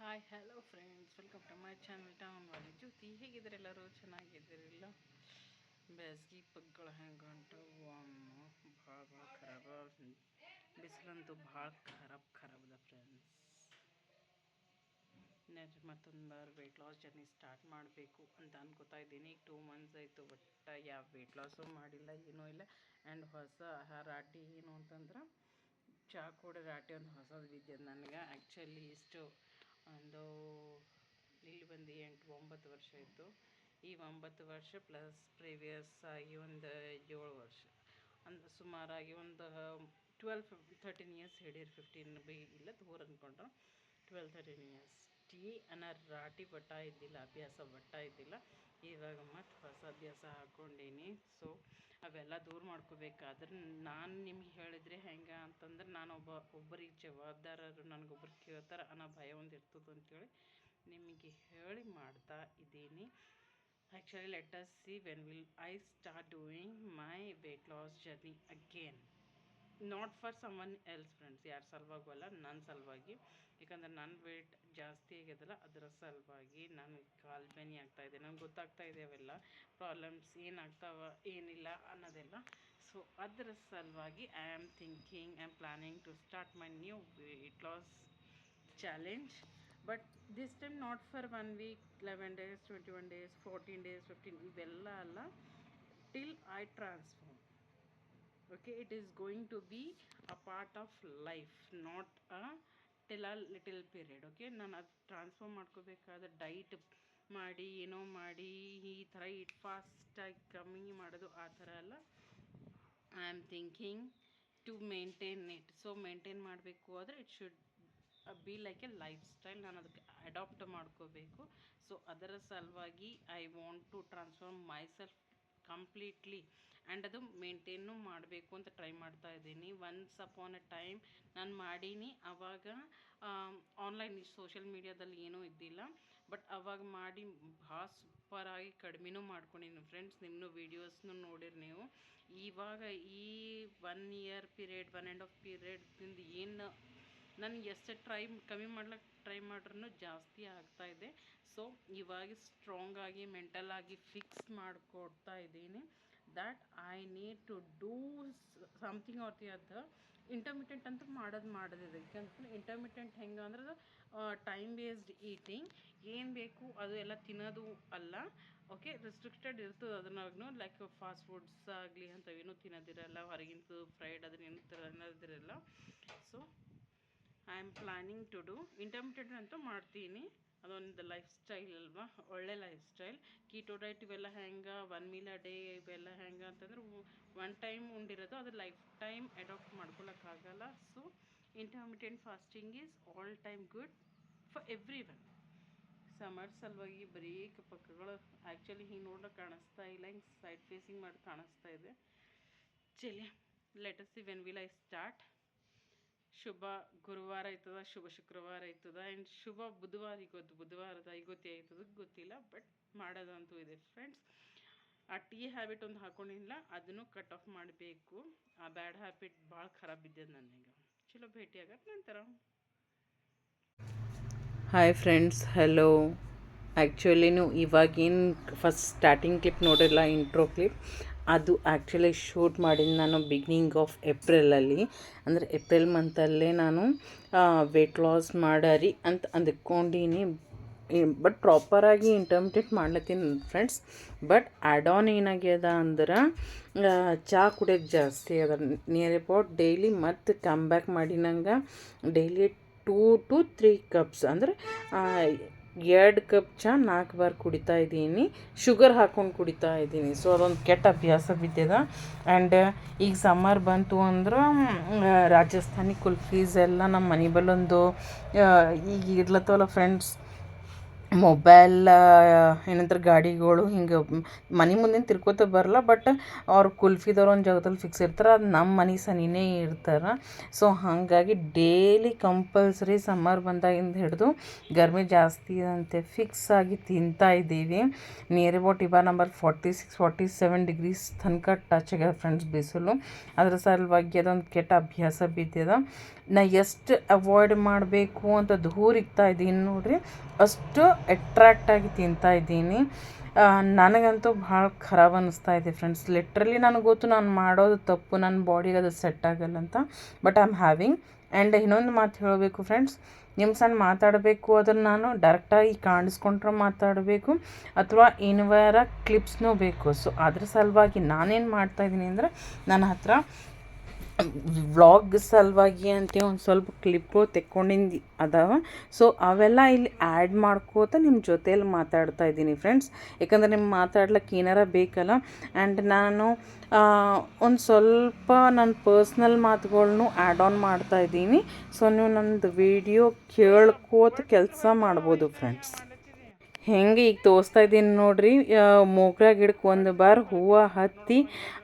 Hi hello friends, welcome to my channel Town Wali Jyoti. ಹೇಗಿದ್ರೆ ಎಲ್ಲರೂ ಚೆನ್ನಾಗಿದ್ದೀರಿಲ್ಲ? ಬೇಸಿಗೆ ಪಗ್ಗಳು ಹೆಂಗೆ ಹೊಂಟವು ಭಾಳ ಖರಾಬ. ಬಿಸಿಲಂತೂ ಭಾಳ ಖರಾಬದ ಫ್ರೆಂಡ್ಸ್. ಮತ್ತೊಂದು ಬಾರ್ ವೆಯ್ಟ್ ಲಾಸ್ ಜರ್ನಿ ಸ್ಟಾರ್ಟ್ ಮಾಡಬೇಕು ಅಂತ ಅನ್ಕೋತಾ ಇದ್ದೀನಿ. ಈಗ 2 ಮಂತ್ಸ್ ಆಯಿತು, ಬಟ್ ಯಾವ ವೆಯ್ಟ್ ಲಾಸು ಮಾಡಿಲ್ಲ, ಏನೂ ಇಲ್ಲ. ಆ್ಯಂಡ್ ಹೊಸ ರಾಟಿ ಏನು ಅಂತಂದ್ರೆ ಚಹಾ ಕೂಡ ರಾಟಿ ಒಂದು ಹೊಸದು ಬಿದ್ದಿದ್ದು ನನಗೆ. ಆ್ಯಕ್ಚುಲಿ ಇಷ್ಟು ಒಂದು ಇಲ್ಲಿ ಬಂದು 8-9 ವರ್ಷ ಇತ್ತು. ಈ 9 ವರ್ಷ ಪ್ಲಸ್ ಪ್ರೀವಿಯಸ್ ಆಗಿ ಒಂದು 7 ವರ್ಷ, ಅಂದ್ರೆ ಸುಮಾರಾಗಿ ಒಂದು 12-13 ಇಯರ್ಸ್ ಹಿಡೀರಿ. 15 ಬಿ ಇಲ್ಲ ದೂರ ಅಂದ್ಕೊಂಡ್ರೆ 12-13 ಇಯರ್ಸ್ ಟೀ ಅನ್ನೋ ರಾಟಿ ಬಟ್ಟ ಇದ್ದಿಲ್ಲ, ಅಭ್ಯಾಸ ಬಟ್ಟ ಇದ್ದಿಲ್ಲ. ಇವಾಗ ಮತ್ತು ಹೊಸ ಅಭ್ಯಾಸ ಹಾಕ್ಕೊಂಡೀನಿ. ಸೊ ಅವೆಲ್ಲ ದೂರ ಮಾಡ್ಕೋಬೇಕಾದ್ರೆ ನಾನು ನಿಮ್ಗೆ ಹೇಳಿದರೆ ಹೆಂಗೆ ಅಂತಂದ್ರೆ, ನಾನು ಒಬ್ಬರಿಗೆ ಜವಾಬ್ದಾರರು, ನನಗೊಬ್ರು ಕೇಳ್ತಾರೆ ಅನ್ನೋ ಭಯ ಒಂದು ಇರ್ತದೆ ಅಂಥೇಳಿ ನಿಮಗೆ ಹೇಳಿ ಮಾಡ್ತಾ ಇದ್ದೀನಿ. Actually let us see when will I start doing my weight loss journey again. Not for someone else friends, ಯಾರ ಸಲುವಾಗೂ ಅಲ್ಲ, ನನ್ನ ಸಲುವಾಗಿ. ಯಾಕಂದ್ರೆ ನನ್ನ ವೆಯ್ಟ್ ಜಾಸ್ತಿ ಆಗ್ಯದಲ್ಲ, ಅದರ ಸಲುವಾಗಿ ನನಗೆ ಕಾಲು ಬೇನೆ ಆಗ್ತಾಯಿದೆ. ನನಗೆ ಗೊತ್ತಾಗ್ತಾ ಇದೆ ಅವೆಲ್ಲ ಪ್ರಾಬ್ಲಮ್ಸ್ ಏನಾಗ್ತಾವ ಏನಿಲ್ಲ ಅನ್ನೋದೆಲ್ಲ. ಸೊ ಅದರ ಸಲುವಾಗಿ I am planning to start my new weight loss challenge. But this time not for 1 week, 11 days, 21 days, 14 days, 15 ಇವೆಲ್ಲ ಅಲ್ಲ. Till I transform. Okay, it is going to be a part of life, not a till a little period. Okay, ನಾನು ಅದು transform ಮಾಡ್ಕೋಬೇಕಾದ್ರೆ ಡೈಟ್ ಮಾಡಿ ಏನೋ ಮಾಡಿ ಈ ಥರ it ಫಾಸ್ಟಾಗಿ ಕಮ್ಮಿ ಮಾಡೋದು ಆ ಥರ ಅಲ್ಲ. I am thinking to maintain it. So maintain ಮಾಡಬೇಕು ಆದರೆ it should be like a lifestyle. ನಾನು ಅದಕ್ಕೆ ಅಡಾಪ್ಟ್ ಮಾಡ್ಕೋಬೇಕು. ಸೊ ಅದರ ಸಲುವಾಗಿ I want to transform myself completely. And ಅದು ಮೇಂಟೈನು ಮಾಡಬೇಕು ಅಂತ ಟ್ರೈ ಮಾಡ್ತಾ ಇದ್ದೀನಿ. ಒನ್ಸ್ ಅಪಾನ್ ಎ ಟೈಮ್ ನಾನು ಮಾಡೀನಿ. ಆವಾಗ ಆನ್ಲೈನ್ ಸೋಷಿಯಲ್ ಮೀಡ್ಯಾದಲ್ಲಿ ಏನೂ ಇದ್ದಿಲ್ಲ, ಬಟ್ ಅವಾಗ ಮಾಡಿ ಭಾಳ ಸೂಪರಾಗಿ ಕಡಿಮೆನೂ ಮಾಡ್ಕೊಂಡಿನಿ ಫ್ರೆಂಡ್ಸ್. ನಿಮ್ಮನ್ನು ವೀಡಿಯೋಸ್ನು ನೋಡಿರಿ ನೀವು. ಇವಾಗ ಈ 1 year ಪೀರಿಯಡ್, 1.5 ಪೀರಿಯಡ್ದಿಂದ ಏನು ನನಗೆ ಎಷ್ಟು ಕಮ್ಮಿ ಮಾಡ್ಲಿಕ್ಕೆ ಟ್ರೈ ಮಾಡ್ರೂ ಜಾಸ್ತಿ ಆಗ್ತಾಯಿದೆ. ಸೊ ಇವಾಗ ಸ್ಟ್ರಾಂಗಾಗಿ ಮೆಂಟಲಾಗಿ ಫಿಕ್ಸ್ ಮಾಡಿಕೊಡ್ತಾ ಇದ್ದೀನಿ that I need to do something or the other. Intermittent ಅಂತ ಮಾಡೋದಿದೆ. ಯಾಕಂದ್ರೆ ಇಂಟರ್ಮಿಟೆಂಟ್ ಹೆಂಗೆ ಅಂದ್ರೆ ಅದು ಟೈಮ್ ಬೇಸ್ಡ್ ಈಟಿಂಗ್. ಏನು ಬೇಕು ಅದು ಎಲ್ಲ ತಿನ್ನೋದು ಅಲ್ಲ. ಓಕೆ, ರೆಸ್ಟ್ರಿಕ್ಟೆಡ್ ಇರ್ತದೆ ಅದನ್ನಾಗೂ. ಲೈಕ್ ಫಾಸ್ಟ್ ಫುಡ್ಸ್ ಆಗಲಿ ಅಂಥವೇನೂ ತಿನ್ನೋದಿರಲ್ಲ, ಹೊರಗಿಂದು ಫ್ರೈಡ್ ಅದನ್ನೇನು ತಿನ್ನೋದಿರಲ್ಲ. So I am planning to do intermittent ಅಂತೂ ಮಾಡ್ತೀನಿ. ಅದೊಂದು ಲೈಫ್ ಸ್ಟೈಲ್ ಅಲ್ವಾ, ಒಳ್ಳೆ ಲೈಫ್ ಸ್ಟೈಲ್. ಕೀಟೋ ಡೈಟ್ ಇವೆಲ್ಲ ಹೆಂಗೆ 1 meal a day ಇವೆಲ್ಲ ಹೆಂಗೆ ಅಂತಂದ್ರೆ 1 time ಉಂಡಿರೋದು, ಅದು ಲೈಫ್ ಟೈಮ್ ಅಡಾಪ್ಟ್ ಮಾಡ್ಕೊಳಕ್ಕಾಗಲ್ಲ. So intermittent fasting is all time good for every one. Summer ಸಲುವಾಗಿ ಬರೀ ಪಕ್ಕಗಳು ಆ್ಯಕ್ಚುಲಿ ಹಿಂಗೆ ನೋಡ್ಲಿಕ್ಕೆ ಕಾಣಿಸ್ತಾ ಇಲ್ಲ, ಹಿಂಗೆ ಸೈಡ್ ಫೇಸಿಂಗ್ ಮಾಡಿ ಕಾಣಿಸ್ತಾ ಇದೆ. ಚಲಿ let us see when will I start. ಶುಭ ಗುರುವಾರ ಆಯ್ತದ, ಶುಭ ಶುಕ್ರವಾರ ಆಯ್ತದ, ಆ್ಯಂಡ್ ಶುಭ ಬುಧವಾರ. ಬುಧವಾರದ ಐಗೋತಿ ಆಯ್ತದ ಗೊತ್ತಿಲ್ಲ, ಬಟ್ ಮಾಡೋದಂತೂ ಇದೆ ಫ್ರೆಂಡ್ಸ್. ಆ ಟೀ ಹ್ಯಾಬಿಟ್ ಒಂದು ಹಾಕೊಂಡಿಲ್ಲ, ಅದನ್ನು ಕಟ್ ಆಫ್ ಮಾಡಬೇಕು. ಆ ಬ್ಯಾಡ್ ಹ್ಯಾಬಿಟ್ ಭಾಳ ಖರಾಬ್ ಇದ್ದದ್ದು ನನಗೆ. ಚಲೋ ಭೇಟಿಯಾಗತ್ತೆ ನಂತರ. Hi friends, hello. ಆ್ಯಕ್ಚುಲಿ ನೀವು ಇವಾಗೇನು ಫಸ್ಟ್ ಸ್ಟಾರ್ಟಿಂಗ್ ಕ್ಲಿಪ್ ನೋಡಿರಲ್ಲ, ಇಂಟ್ರೋ ಕ್ಲಿಪ್, ಅದು ಆ್ಯಕ್ಚುಲಿ ಶೂಟ್ ಮಾಡಿದ್ದು ನಾನು ಬಿಗಿನಿಂಗ್ ಆಫ್ ಏಪ್ರಿಲಲ್ಲಿ. ಅಂದರೆ ಏಪ್ರಿಲ್ ಮಂತಲ್ಲೇ ನಾನು ವೆಯ್ಟ್ ಲಾಸ್ ಮಾಡರಿ ಅಂತ ಅಂದ್ಕೊಂಡೀನಿ. ಬಟ್ ಪ್ರಾಪರಾಗಿ ಇಂಟರ್ಮಿಟೆಂಟ್ ಮಾಡ್ಲತ್ತೀನಿ ಫ್ರೆಂಡ್ಸ್. ಬಟ್ ಆ್ಯಡ್ ಆನ್ ಏನಾಗ್ಯದ ಅಂದ್ರೆ ಚಹಾ ಕುಡಿಯೋದು ಜಾಸ್ತಿ ಅದ. ನಿಯರ್ ಅಬೌಟ್ ಡೈಲಿ ಮತ್ತು ಕಮ್ ಬ್ಯಾಕ್ ಮಾಡಿ ನಂಗೆ ಡೈಲಿ 2 to 3 cups ಅಂದರೆ 2 ಕಪ್ ಚಹಾ 4 ಬಾರ್ ಕುಡಿತಾ ಇದ್ದೀನಿ. ಶುಗರ್ ಹಾಕ್ಕೊಂಡು ಕುಡಿತಾ ಇದ್ದೀನಿ. ಸೊ ಅದೊಂದು ಕೆಟ್ಟ ಅಭ್ಯಾಸ ಬಿದ್ದಿದೆ. ಆ್ಯಂಡ್ ಈಗ ಸಮ್ಮರ್ ಬಂತು ಅಂದ್ರೆ ರಾಜಸ್ಥಾನಿ ಕುಲ್ಫೀಸ್ ಎಲ್ಲ ನಮ್ಮ ಮನೆ ಬಲ್ಲೊಂದು ಈಗ ಇರ್ಲತ್ತವಲ್ಲ ಫ್ರೆಂಡ್ಸ್, ಮೊಬೈಲ್ ಏನಂತಾರೆ ಗಾಡಿಗಳು ಹಿಂಗೆ ಮನೆ ಮುಂದೆ ತಿರ್ಕೋತ ಬರಲ್ಲ, ಬಟ್ ಅವ್ರು ಕುಲ್ಫಿದವ್ರು ಒಂದು ಜಾಗದಲ್ಲಿ ಫಿಕ್ಸ್ ಇರ್ತಾರೆ. ಅದು ನಮ್ಮ ಮನೆ ಸನಿನೇ ಇರ್ತಾರೆ. ಸೊ ಹಾಗಾಗಿ ಡೈಲಿ ಕಂಪಲ್ಸರಿ ಸಮ್ಮರ್ ಬಂದಾಗಿಂದ ಹಿಡಿದು ಗರ್ಮಿ ಜಾಸ್ತಿ ಅಂತೆ ಫಿಕ್ಸ್ ಆಗಿ ತಿಂತಾ ಇದ್ದೀವಿ. ನಿಯರ್ ಅಬೌಟ್ ಇವಾಗ ನಂಬರ್ 46-47 degrees ತನಕ ಟಚ್ ಆಗ್ಯದ ಫ್ರೆಂಡ್ಸ್ ಬಿಸಿಲು. ಅದ್ರ ಸಲುವಾಗಿ ಅದೊಂದು ಕೆಟ್ಟ ಅಭ್ಯಾಸ ಬಿದ್ದಿದೆ. ನಾ ಎಷ್ಟು ಅವಾಯ್ಡ್ ಮಾಡಬೇಕು ಅಂತ ದೂರ ಇಕ್ತಾ ಇದ್ದೀನಿ ನೋಡ್ರಿ, ಅಷ್ಟು ಅಟ್ರಾಕ್ಟಾಗಿ ತಿಂತಾ ಇದ್ದೀನಿ. ನನಗಂತೂ ಭಾಳ ಖರಾಬ್ ಅನ್ನಿಸ್ತಾ ಇದೆ ಫ್ರೆಂಡ್ಸ್. ಲಿಟ್ರಲಿ ನನಗೆ ಗೊತ್ತು ನಾನು ಮಾಡೋದು ತಪ್ಪು, ನನ್ನ ಬಾಡಿಗೆ ಅದು ಸೆಟ್ ಆಗಲ್ಲ ಅಂತ, but I am having. And ಇನ್ನೊಂದು ಮಾತು ಹೇಳಬೇಕು ಫ್ರೆಂಡ್ಸ್, ನಿಮ್ಮ ಸಣ್ಣ ಮಾತಾಡಬೇಕು ಅದನ್ನು ನಾನು ಡೈರೆಕ್ಟಾಗಿ ಕಾಣಿಸ್ಕೊಂಡ್ರೆ ಮಾತಾಡಬೇಕು ಅಥವಾ ಇನ್ವಾರ ಕ್ಲಿಪ್ಸ್ನೂ ಬೇಕು. ಸೊ ಅದ್ರ ಸಲುವಾಗಿ ನಾನೇನು ಮಾಡ್ತಾಯಿದ್ದೀನಿ ಅಂದರೆ, ನನ್ನ ಹತ್ರ ವ್ಲಾಗ್ ಸಲುವಾಗಿ ಅಂತ ಒಂದು ಸ್ವಲ್ಪ ಕ್ಲಿಪ್ಪು ತೆಕ್ಕೊಂಡಿದ್ದು ಅದಾವ. ಸೊ ಅವೆಲ್ಲ ಇಲ್ಲಿ ಆ್ಯಡ್ ಮಾಡ್ಕೋತ ನಿಮ್ಮ ಜೊತೆಯಲ್ಲಿ ಮಾತಾಡ್ತಾ ಇದ್ದೀನಿ ಫ್ರೆಂಡ್ಸ್. ಯಾಕಂದರೆ ನಿಮ್ಗೆ ಮಾತಾಡ್ಲಿಕ್ಕೆ ಏನಾರ ಬೇಕಲ್ಲ. ಆ್ಯಂಡ್ ನಾನು ಒಂದು ಸ್ವಲ್ಪ ನನ್ನ ಪರ್ಸ್ನಲ್ ಮಾತುಗಳ್ನು ಆ್ಯಡ್ ಆನ್ ಮಾಡ್ತಾಯಿದ್ದೀನಿ. ಸೊ ನೀವು ನನ್ನದು ವಿಡಿಯೋ ಕೇಳ್ಕೋತ ಕೆಲಸ ಮಾಡ್ಬೋದು ಫ್ರೆಂಡ್ಸ್. ಹೆಂಗೆ ಈಗ ತೋರಿಸ್ತಾ ಇದ್ದೀನಿ ನೋಡ್ರಿ, ಮೋಗ್ರ ಗಿಡಕ್ಕೆ ಒಂದು ಬಾರ್ ಹೂವು ಹತ್ತಿ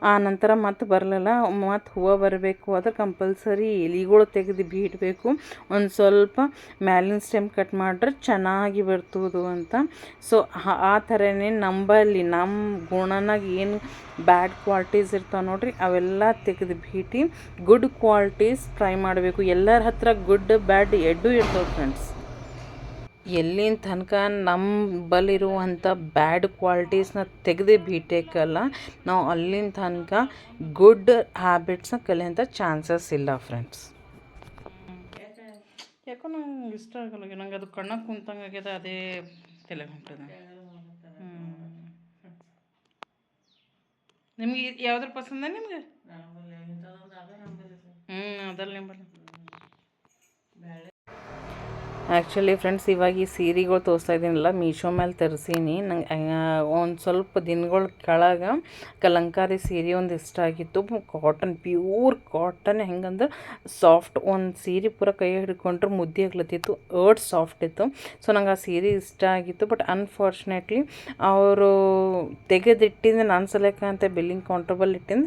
ಆ ನಂತರ ಮತ್ತೆ ಬರಲಿಲ್ಲ, ಮತ್ತು ಹೂವು ಬರಬೇಕು ಆದರೆ ಕಂಪಲ್ಸರಿ ಎಲೆಗಳು ತೆಗೆದು ಬಿಡಬೇಕು. ಒಂದು ಸ್ವಲ್ಪ ಮ್ಯಾಲಿನ ಸ್ಟೆಮ್ ಕಟ್ ಮಾಡ್ರೆ ಚೆನ್ನಾಗಿ ಬರ್ತದು ಅಂತ. ಸೊ ಆ ಥರನೇ ನಂಬಲ್ಲಿ ನಮ್ಮ ಗುಣನಾಗ ಏನು ಬ್ಯಾಡ್ ಕ್ವಾಲಿಟೀಸ್ ಇರ್ತಾವೆ ನೋಡ್ರಿ, ಅವೆಲ್ಲ ತೆಗೆದು ಬಿಟ್ಟು ಗುಡ್ ಕ್ವಾಲಿಟೀಸ್ ಟ್ರೈ ಮಾಡಬೇಕು. ಎಲ್ಲರ ಹತ್ರ ಗುಡ್ ಬ್ಯಾಡ್ ಎರಡೂ ಇರ್ತವೆ ಫ್ರೆಂಡ್ಸ್. ಎಲ್ಲಿನ ತನಕ ನಮ್ಮಲ್ಲಿರುವಂಥ ಬ್ಯಾಡ್ ಕ್ವಾಲಿಟೀಸ್ನ ತೆಗೆದು ಬಿಟ್ಟೇಕಲ್ಲ, ನಾವು ಅಲ್ಲಿನ ತನಕ ಗುಡ್ ಹ್ಯಾಬಿಟ್ಸ್ನ ಕಲಿಯೋಂಥ ಚಾನ್ಸಸ್ ಇಲ್ಲ ಫ್ರೆಂಡ್ಸ್. ಯಾಕೋ ನಂಗೆ ಇಷ್ಟ ಆಗಲ್ಲ, ನಂಗೆ ಅದು ಕಣ್ಣಾಗ ಕುಂತಂಗೆ ಆಗ್ಯದ, ಅದೇ ತಲೆ ಹೊಂಟದ. ನಿಮ್ಗೆ ಯಾವ್ದ್ರ ಪಸಂದ ನಿಮ್ಗೆ? ಅದಲ್ಲ ನಿಂಬಲ್ಲ. ಆ್ಯಕ್ಚುಲಿ ಫ್ರೆಂಡ್ಸ್, ಇವಾಗ ಈ ಸೀರೆಗಳು ತೋರಿಸ್ತಾ ಇದ್ದೀನಲ್ಲ, ಮೀಶೋ ಮೇಲೆ ತರಿಸೀನಿ. ನಂಗೆ ಒಂದು ಸ್ವಲ್ಪ ದಿನಗಳ ಕೆಳಗೆ ಕಲಂಕಾರಿ ಸೀರೆ ಒಂದು ಇಷ್ಟ ಆಗಿತ್ತು. ಕಾಟನ್, ಪ್ಯೂರ್ ಕಾಟನ್, ಹೆಂಗಂದ್ರೆ ಸಾಫ್ಟ್, ಒಂದು ಸೀರೆ ಪೂರ ಕೈ ಹಿಡ್ಕೊಂಡ್ರೆ ಮುದ್ದೆ ಆಗ್ಲತ್ತಿತ್ತು, ಸಾಫ್ಟ್ ಇತ್ತು. ಸೊ ನಂಗೆ ಆ ಸೀರೆ ಇಷ್ಟ ಆಗಿತ್ತು. ಬಟ್ ಅನ್ಫಾರ್ಚುನೇಟ್ಲಿ ಅವರು ತೆಗೆದಿಟ್ಟಿಂದ ನಾನು ಸಲಕ್ಕೆ ಅಂತ ಬಿಲ್ಲಿಂಗ್ ಕೌಂಟ್ರಬಲ್ ಇಟ್ಟಿಂದ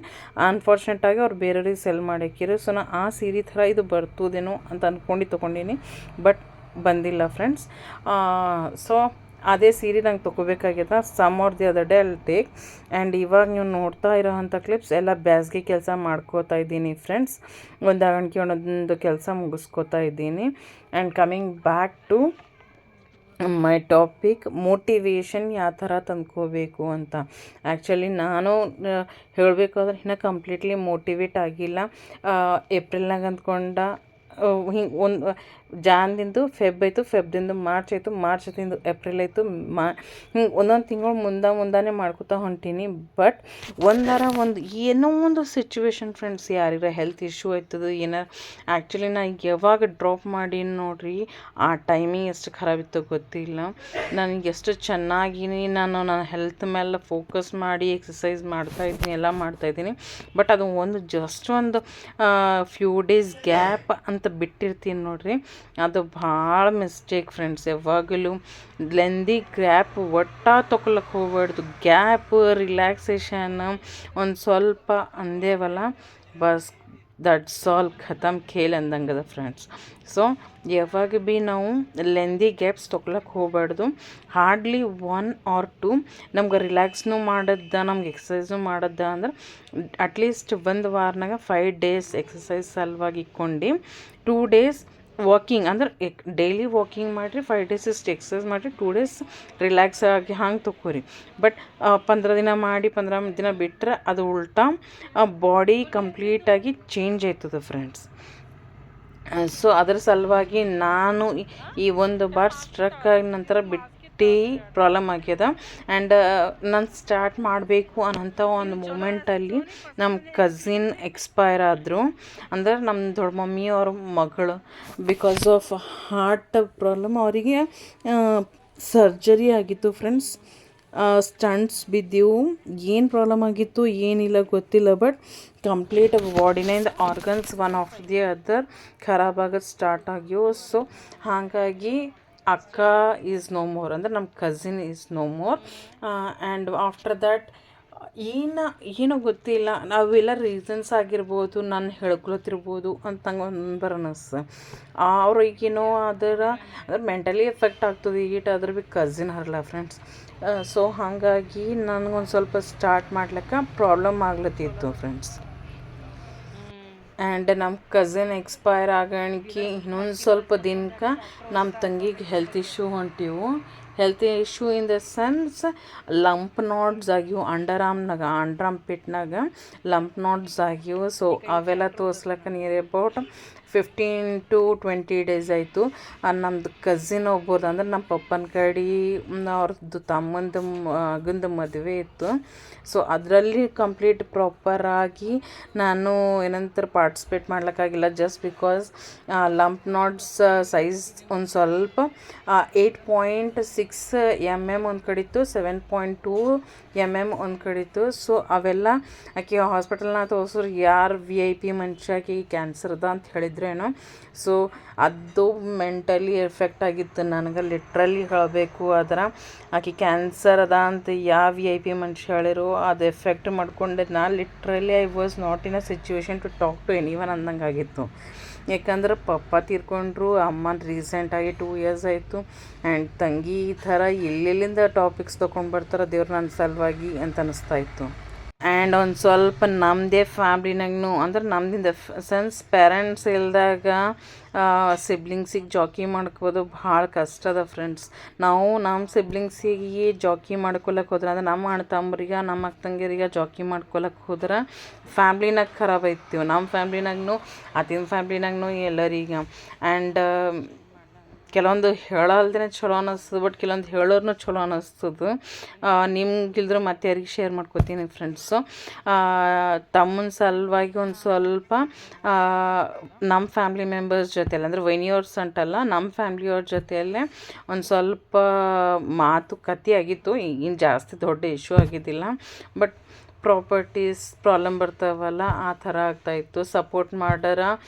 ಅನ್ಫಾರ್ಚುನೇಟಾಗಿ ಅವ್ರು ಬೇರೆಯವ್ರಿಗೆ ಸೆಲ್ ಮಾಡಾಕಿರು. ಸೊ ನಾನು ಆ ಸೀರೆ ಥರ ಇದು ಬರ್ತದೇನೋ ಅಂತ ಅಂದ್ಕೊಂಡು ತೊಗೊಂಡಿನಿ, ಬಟ್ ಬಂದಿಲ್ಲ ಫ್ರೆಂಡ್ಸ್. ಸೊ ಅದೇ ಸೀರೆ ನಂಗೆ ತೊಗೋಬೇಕಾಗ್ಯದ. Some or the other day ಅಲ್ಲಿ ಟೇಕ್. ಆ್ಯಂಡ್ ಇವಾಗ ನೀವು ನೋಡ್ತಾ ಇರೋವಂಥ ಕ್ಲಿಪ್ಸ್ ಎಲ್ಲ ಬ್ಯಾಸ್ಗೆ ಕೆಲಸ ಮಾಡ್ಕೋತಾ ಇದ್ದೀನಿ ಫ್ರೆಂಡ್ಸ್. ಒಂದೊಂದು ಕೆಲಸ ಮುಗಿಸ್ಕೋತಾ ಇದ್ದೀನಿ. And coming back to my topic, motivation ಯಾವ ಥರ ತಂದ್ಕೋಬೇಕು ಅಂತ. ಆ್ಯಕ್ಚುಲಿ ನಾನು ಹೇಳಬೇಕಾದ್ರೆ ಇನ್ನೂ ಕಂಪ್ಲೀಟ್ಲಿ ಮೋಟಿವೇಟ್ ಆಗಿಲ್ಲ. ಏಪ್ರಿಲ್ನಾಗ ಅಂದ್ಕೊಂಡ ಹಿಂಗೆ ಒಂದು ಜಾನ್ದಿಂದ ಫೆಬ್ ಆಯಿತು, ಫೆಬ್ದಿಂದ ಮಾರ್ಚ್ ಆಯಿತು, ಮಾರ್ಚ್ ಆಯ್ತು ಏಪ್ರಿಲ್ ಆಯಿತು, ಹಿಂಗೆ ಒಂದೊಂದು ತಿಂಗಳು ಮುಂದಾನೆ ಮಾಡ್ಕೊತಾ ಹೊಂಟೀನಿ. ಬಟ್ ಒಂದು ಏನೋ ಒಂದು ಸಿಚುವೇಶನ್ ಫ್ರೆಂಡ್ಸ್, ಯಾರಿಗಾರ ಹೆಲ್ತ್ ಇಶ್ಯೂ ಆಯ್ತದ ಏನಾರ. ಆ್ಯಕ್ಚುಲಿ ನಾ ಯಾವಾಗ ಡ್ರಾಪ್ ಮಾಡಿ ನೋಡ್ರಿ, ಆ ಟೈಮಿಂಗ್ ಎಷ್ಟು ಖರಾಬಿತ್ತು ಗೊತ್ತಿಲ್ಲ. ನನಗೆ ಎಷ್ಟು ಚೆನ್ನಾಗಿ ನಾನು ನನ್ನ ಹೆಲ್ತ್ ಮೇಲೆ ಫೋಕಸ್ ಮಾಡಿ ಎಕ್ಸಸೈಸ್ ಮಾಡ್ತಾಯಿದ್ದೀನಿ, ಎಲ್ಲ ಮಾಡ್ತಾಯಿದ್ದೀನಿ. ಬಟ್ ಅದು ಜಸ್ಟ್ ಒಂದು ಫ್ಯೂ ಡೇಸ್ ಗ್ಯಾಪ್ ಅಂತ ಬಿಟ್ಟಿರ್ತೀನಿ ನೋಡ್ರಿ, ಅದು ಭಾಳ ಮಿಸ್ಟೇಕ್ ಫ್ರೆಂಡ್ಸ್. ಯಾವಾಗಲೂ ಲೆಂದಿ ಗ್ಯಾಪ್ ತೊಗೊಳಕ್ಕೆ ಹೋಗ್ಬಾರ್ದು. ಗ್ಯಾಪ್, ರಿಲ್ಯಾಕ್ಸೇಷನ್ ಒಂದು ಸ್ವಲ್ಪ ಅಂದೇವಲ್ಲ, ಬಸ್ ದಟ್ಸ್ ಆಲ್, ಖತಮ್ ಖೇಲ್ ಅಂದಂಗದ ಫ್ರೆಂಡ್ಸ್. ಸೊ ಯಾವಾಗ ಭೀ ನಾವು ಲೆಂದಿ ಗ್ಯಾಪ್ಸ್ ತೊಗೊಳಕ್ಕೆ ಹೋಗ್ಬಾರ್ದು. ಹಾರ್ಡ್ಲಿ 1 or 2 ನಮ್ಗೆ ರಿಲ್ಯಾಕ್ಸ್ನೂ ಮಾಡದ್ದ, ನಮ್ಗೆ ಎಕ್ಸಸೈಸು ಮಾಡದ್ದ ಅಂದ್ರೆ ಅಟ್ಲೀಸ್ಟ್ ಒಂದು ವಾರನಾಗ 5 days ಎಕ್ಸಸೈಸ್ ಸಲುವಾಗಿ ಇಕ್ಕೊಂಡು 2 days ವಾಕಿಂಗ್ ಅಂದ್ರೆ ಡೈಲಿ ವಾಕಿಂಗ್ ಮಾಡಿರಿ, 5 days ಇಷ್ಟು ಎಕ್ಸಸೈಸ್ ಮಾಡಿರಿ, 2 days ರಿಲ್ಯಾಕ್ಸ್ ಆಗಿ ಹಂಗೆ ತೊಗೋರಿ. ಬಟ್ 15 ದಿನ ಮಾಡಿ 15 ದಿನ ಬಿಟ್ಟರೆ ಅದು ಉಲ್ಟಾ ಬಾಡಿ ಕಂಪ್ಲೀಟಾಗಿ ಚೇಂಜ್ ಆಯ್ತದೆ ಫ್ರೆಂಡ್ಸ್. ಸೊ ಅದ್ರ ಸಲುವಾಗಿ ನಾನು ಈ ಒಂದು ಬಾರ್ ಸ್ಟ್ರಕ್ ಆದ ನಂತರ ಬಿಟ್ಟು ಪ್ರಾಬ್ಲಮ್ ಆಗ್ಯದ. ಆ್ಯಂಡ್ ನಾನು ಸ್ಟಾರ್ಟ್ ಮಾಡಬೇಕು ಅನ್ನೋಂಥ ಒಂದು ಮೂಮೆಂಟಲ್ಲಿ ನಮ್ಮ ಕಝಿನ್ ಎಕ್ಸ್ಪೈರ್ ಆದರು. ಅಂದ್ರೆ ನಮ್ಮ ದೊಡ್ಡ ಮಮ್ಮಿ ಅವ್ರ ಮಗಳು ಬಿಕಾಸ್ ಆಫ್ ಹಾರ್ಟ್ ಪ್ರಾಬ್ಲಮ್ ಅವರಿಗೆ ಸರ್ಜರಿ ಆಗಿತ್ತು ಫ್ರೆಂಡ್ಸ್. ಸ್ಟಂಟ್ಸ್ ಬಿದ್ದೆವು, ಏನು ಪ್ರಾಬ್ಲಮ್ ಆಗಿತ್ತು ಏನಿಲ್ಲ ಗೊತ್ತಿಲ್ಲ. ಬಟ್ ಕಂಪ್ಲೀಟ್ ಬಾಡಿನಿಂದ organs one of the other ಖರಾಬಾಗೋದು ಸ್ಟಾರ್ಟ್ ಆಗ್ಯವು. ಸೊ ಹಾಗಾಗಿ ಅಕ್ಕ ಈಸ್ ನೋ ಮೋರ್, ಅಂದ್ರೆ ನಮ್ಮ cousin is no more. And after that ಏನೋ ಗೊತ್ತಿಲ್ಲ, ನಾವೆಲ್ಲ ರೀಸನ್ಸ್ ಆಗಿರ್ಬೋದು, ನಾನು ಹೇಳ್ಕೊತಿರ್ಬೋದು ಅಂತ ನಂಗೆ ಒಂದು ಅನ್ನಿಸ್ತು. ಅವ್ರಿಗೇನೋ ಅಂದ್ರೆ ಮೆಂಟಲಿ ಎಫೆಕ್ಟ್ ಆಗ್ತದೆ ಈಗಿಟ್ಟು, ಅದ್ರ ಭೀ ಕಝಿನ್ ಹರಲ್ಲ ಫ್ರೆಂಡ್ಸ್. ಸೊ ಹಾಗಾಗಿ ನನಗೊಂದು ಸ್ವಲ್ಪ ಸ್ಟಾರ್ಟ್ ಮಾಡ್ಲಿಕ್ಕೆ ಪ್ರಾಬ್ಲಮ್ ಆಗ್ಲತ್ತಿತ್ತು ಫ್ರೆಂಡ್ಸ್. ಆ್ಯಂಡ್ ನಮ್ಮ ಕಸಿನ್ ಎಕ್ಸ್ಪೈರ್ ಆಗಣಿಕೆ ಇನ್ನೊಂದು ಸ್ವಲ್ಪ ದಿನಕ್ಕೆ ನಮ್ಮ ತಂಗಿಗೆ ಹೆಲ್ತ್ ಇಶ್ಯೂ ಹೊಂಟಿವು. Health issue in the sense lump nodes ಆಗಿವು ಅಂಡರ್ ಆರ್ಮ್ ಪಿಟ್ನಾಗ ಲಂಪ್ ನಾಡ್ಸ್ ಆಗಿವು. ಸೊ ಅವೆಲ್ಲ ತೋರ್ಸ್ಲಕ್ಕ ನಿಯರ್ ಅಬೌಟ್ 15 to 20 days ಆಯಿತು. ನಮ್ಮದು ಕಝಿನ್ ಒಬ್ಬರು ಅಂದ್ರೆ ನಮ್ಮ ಪಪ್ಪನ ಕಡೆ ಅವ್ರದ್ದು ತಮ್ಮಂದು ಮಗಂದು ಮದುವೆ ಇತ್ತು. ಸೊ ಅದರಲ್ಲಿ ಕಂಪ್ಲೀಟ್ ಪ್ರಾಪರಾಗಿ ನಾನು ಏನಂತಾರೆ ಪಾರ್ಟಿಸಿಪೇಟ್ ಮಾಡ್ಲಿಕ್ಕಾಗಿಲ್ಲ. Just because lump nodes size ಒಂದು ಸ್ವಲ್ಪ 8.6 mm ಒಂದು ಕಡಿತ್ತು, 7.2 mm ಒಂದು ಕಡಿತ್ತು. ಸೊ ಅವೆಲ್ಲ ಆಕೆ ಹಾಸ್ಪಿಟಲ್ನ ತೋರಿಸ್ರು ಯಾರು VIP ಮನುಷ್ಯಕ್ಕೆ ಕ್ಯಾನ್ಸರ್ದ ಅಂತ ಹೇಳಿದ್ರೇನು. ಸೊ ಅದು ಮೆಂಟಲಿ ಎಫೆಕ್ಟ್ ಆಗಿತ್ತು ನನಗೆ. ಲಿಟ್ರಲಿ ಹೇಳಬೇಕು ಆದ್ರೆ ಆಕೆ ಕ್ಯಾನ್ಸರ್ ಅದ ಅಂತ ಯಾವ VIP ಮನುಷ್ಯ ಹೇಳಿರೋ ಅದು ಎಫೆಕ್ಟ್ ಮಾಡ್ಕೊಂಡೆ. ನಾನು literally I was not in a situation to talk to anyone ಅಂದಂಗೆ ಆಗಿತ್ತು. ಯಾಕಂದ್ರೆ ಪಪ್ಪ ತೀರ್ಕೊಂಡ್ರು, ಅಮ್ಮನ ರೀಸೆಂಟಾಗಿ 2 years ಆಯಿತು. ಆ್ಯಂಡ್ ತಂಗಿ ಈ ಥರ ಎಲ್ಲೆಲ್ಲಿಂದ ಟಾಪಿಕ್ಸ್ ತೊಗೊಂಡು ಬರ್ತಾರೆ ದೇವ್ರು ನನ್ನ ಸಲುವಾಗಿ ಅಂತ ಅನ್ನಿಸ್ತಾ ಇತ್ತು. ಆ್ಯಂಡ್ ಒಂದು ಸ್ವಲ್ಪ ನಮ್ಮದೇ ಫ್ಯಾಮ್ಲಿನಾಗೂ ಅಂದ್ರೆ ನಮ್ದಿಂದ ಸೆನ್ಸ್ ಪೇರೆಂಟ್ಸ್ ಇಲ್ದಾಗ ಸಿಬ್ಲಿಂಗ್ಸಿಗೆ ಜಾಕಿ ಮಾಡ್ಕೋದು ಭಾಳ ಕಷ್ಟ ಅದ ಫ್ರೆಂಡ್ಸ್. ನಾವು ನಮ್ಮ ಸಿಬ್ಲಿಂಗ್ಸಿಗೆ ಜಾಕಿ ಮಾಡ್ಕೊಳಕ್ಕೆ ಹೋದ್ರೆ ಅಂದ್ರೆ ನಮ್ಮ ಅಣ್ಣ ತಮ್ಮರಿಗೆ ನಮ್ಮ ಅಕ್ಕ ತಂಗಿಯರಿಗೆ ಜಾಕಿ ಮಾಡ್ಕೊಳಕ್ಕೆ ಹೋದ್ರೆ ಫ್ಯಾಮ್ಲಿನಾಗ ಖರಾಬ್ ಐತೀವಿ. ನಮ್ಮ ಫ್ಯಾಮ್ಲಿನಾಗೂ ಅತ್ತಿನ ಫ್ಯಾಮ್ಲಿನಾಗೂ ಎಲ್ಲರಿಗೆ. ಆ್ಯಂಡ್ ಕೆಲವೊಂದು ಹೇಳಲ್ದೇ ಚಲೋ ಅನ್ನಿಸ್ತದೆ, ಬಟ್ ಕೆಲವೊಂದು ಹೇಳೋರ್ನು ಚಲೋ ಅನ್ನಿಸ್ತದೆ. ನಿಮ್ಗಿಲ್ದ್ರೆ ಮತ್ತೆ ಯಾರಿಗೆ ಶೇರ್ ಮಾಡ್ಕೋತೀನಿ ಫ್ರೆಂಡ್ಸು. ತಮ್ಮನ ಸಲುವಾಗಿ ಒಂದು ಸ್ವಲ್ಪ ನಮ್ಮ ಫ್ಯಾಮ್ಲಿ ಮೆಂಬರ್ಸ್ ಜೊತೆಯಲ್ಲಿ ಅಂದರೆ ವೈನಿಯವ್ರ ಸಂಟಲ್ಲ ನಮ್ಮ ಫ್ಯಾಮ್ಲಿಯವ್ರ ಜೊತೆಯಲ್ಲೇ ಒಂದು ಸ್ವಲ್ಪ ಮಾತುಕತೆ ಆಗಿತ್ತು. ಈಗಿನ ಜಾಸ್ತಿ ದೊಡ್ಡ ಇಶ್ಯೂ ಆಗಿದ್ದಿಲ್ಲ, ಬಟ್ ಪ್ರಾಪರ್ಟೀಸ್ ಪ್ರಾಬ್ಲಮ್ ಬರ್ತಾವಲ್ಲ ಆ ಥರ ಆಗ್ತಾಯಿತ್ತು. ಸಪೋರ್ಟ್ ಮಾಡಾರ